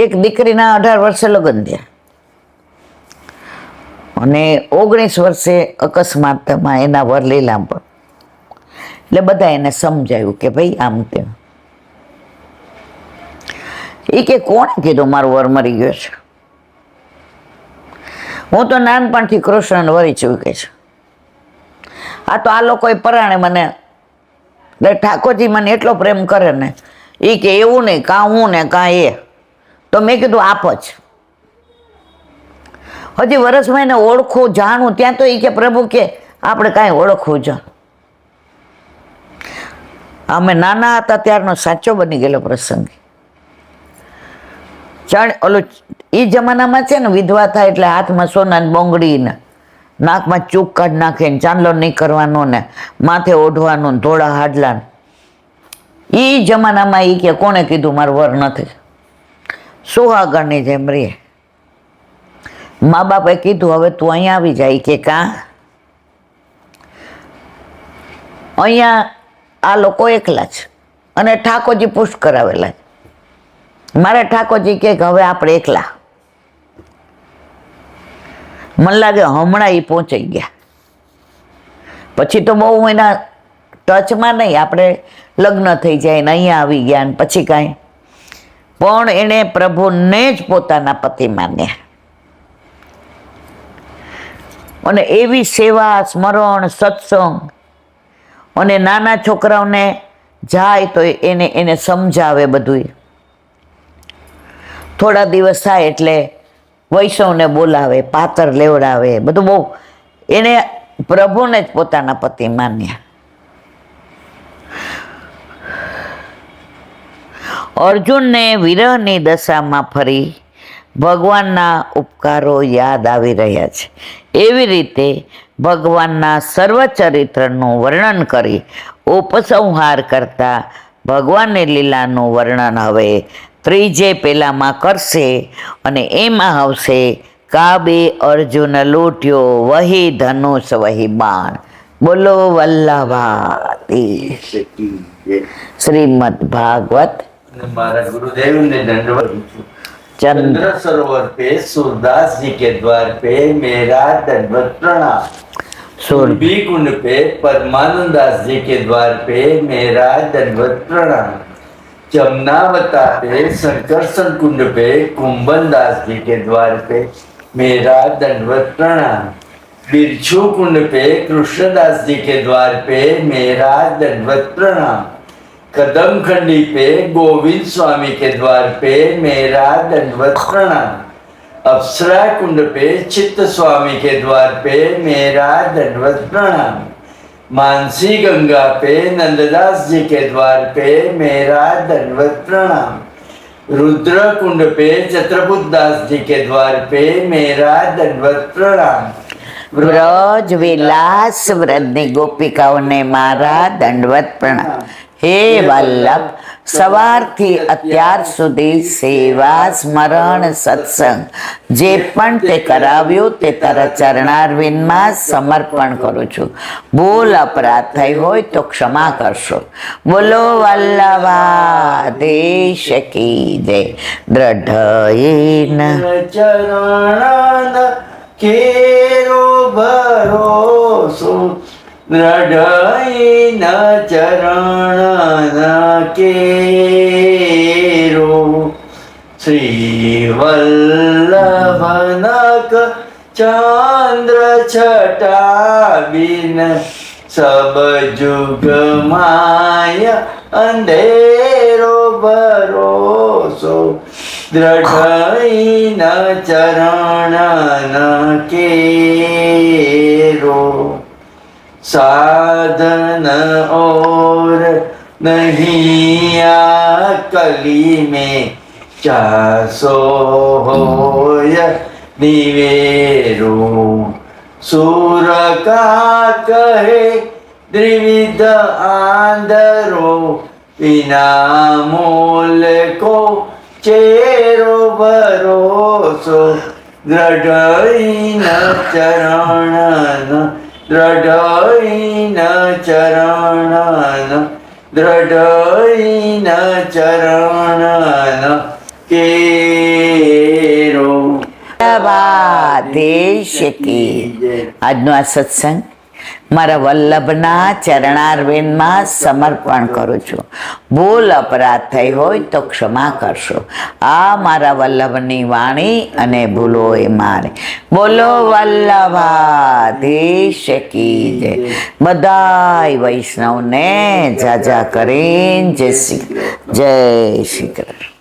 એક દીકરીના 18 વર્ષે લગ્ન થયા અને 19 વર્ષે અકસ્માતમાં એના વર લીલામ પર. એટલે બધા એને સમજાયું કે ભાઈ આમ તેમ. એ કે કોણે કીધું મારો વર મરી ગયો છે? હું તો નાનપણથી કૃષ્ણને વરી ચૂકે છે. આ તો આ લોકોએ પરાણે મને એટલે ઠાકોરજી મને એટલો પ્રેમ કરે ને, એ કે એવું નહીં, કાં હું ને કાં એ. તો મેં કીધું આપ જ. હજી વર્ષમાં એને ઓળખું જાણું ત્યાં તો એ કે પ્રભુ કે આપણે કાંઈ ઓળખવું જ. અમે નાના હતા ત્યારનો સાચો બની ગયેલો પ્રસંગ. ઓલું એ જમાનામાં છે ને, વિધવા થાય એટલે હાથમાં સોનાની બોંગડી ને નાકમાં ચૂક કાઢી નાખે ને ચાંદલો નહીં કરવાનો ને માથે ઓઢવાનું ને ધોળા હાડલા. એ જમાનામાં એ કે કોણે કીધું મારું વર નથી? સુહાગણની જેમ રે. મા બાપે કીધું હવે તું અહીંયા આવી જાય. કે કાં અહીંયા આ લોકો એકલા જ અને ઠાકોરજી પુષ્ટ કરાવેલા. મારે ઠાકોરજી કે હવે આપણે એકલા. મને લાગે હમણાં એ પહોંચી ગયા. પછી તો બહુ એના ટચમાં નહીં, આપણે લગ્ન થઈ જાય ને અહીંયા આવી ગયા ને પછી કાંઈ. પણ એણે પ્રભુને જ પોતાના પતિ માન્યા. અને એવી સેવા, સ્મરણ, સત્સંગ, અને નાના છોકરાઓને જાય તો એને સમજાવે બધું. થોડા દિવસ થાય એટલે વૈષ્ણવને બોલાવે, પાતર લેવડાવે, બધું બહુ. એને પ્રભુને જ પોતાના પતિ માન્યા. અર્જુનને વિરહની દશામાં ફરી ભગવાનના ઉપકારો યાદ આવી રહ્યા છે. એવી રીતે ભગવાનના સર્વચરિત્રનું વર્ણન કરી ઉપસંહાર કરતા ભગવાનની લીલાનું વર્ણન હવે ત્રીજે પેલામાં કરશે. અને એમાં આવશે કાબે અર્જુન લૂંટ્યો વહી ધનુષ વહી બાણ. બોલો વલ્લભાતી શ્રીમદ ભાગવત. મારા गुरुदेव ने दंडवत चंद्र सरोवर पे सूरदास जी के द्वार पे मेरा दंडवत प्रणाम. सुरभि कुंड पे परमानंद दास जी के द्वार पे मेरा दंडवत प्रणाम. जमुनावता पे संकर्षण कुंड पे कुंभन दास जी के द्वार पे मेरा दंडवत प्रणाम. बिरछू कुंड पे कृष्णदास जी के द्वार पे मेरा दंडवत प्रणाम. कदम खंडी पे गोविंद स्वामी के द्वार पे मेरा दंडवत प्रणाम. अप्सरा कुंड पे चित्त स्वामी के द्वार पे मेरा दंडवत प्रणाम. मानसी गंगा पे नंददास जी के द्वार पे मेरा दंडवत प्रणाम. रुद्र कुंड पे छत्रपुत दास जी के द्वार पे मेरा दंडवत प्रणाम. વ્રજ વિલાસ વ્રજની ગોપિકાઓને મારા દંડવત પ્રણામ. હે વલ્લભ, સવારથી અત્યાર સુધી સેવા, સ્મરણ, સત્સંગ જે પણ તે કરાવ્યું તે તારા ચરણારવિંદમાં સમર્પણ કરું છું. ભૂલ અપરાધ થઈ હોય તો ક્ષમા કરશો. બોલો વલ્લભાધીશ કી જય. દ્રઢયેન ચરણ કેરો ભરોસો દ્રઢઈન ચરણ કેરો. શ્રી વલ્લભનક ચંદ્ર છટાબિન સબ જુગ માય અંધેરો ભરોસો દ્રઢઈન ચરણ કેરો. साधन और नहीं आ कली में चासो होय दिवेरो. सूर का कहे द्विविध आंधरो बिना मूल को चेरो भरोसो દ્રઢઈન ચરણ દ્રઢઈન ચરણ દ્રઢઈન ચરણ કેરો. દેશ કી. આજનો આ સત્સંગ મારા વલ્લભના ચરણારવિંદમાં સમર્પણ કરું છું. ભૂલ અપરાધ થઈ હોય તો ક્ષમા કરશો. આ મારા વલ્લભની વાણી અને ભૂલો એ મારે. બોલો વલ્લભાધીશ કી જય. બધાય વૈષ્ણવને જાજા કરીને જય શ્રી કૃષ્ણ.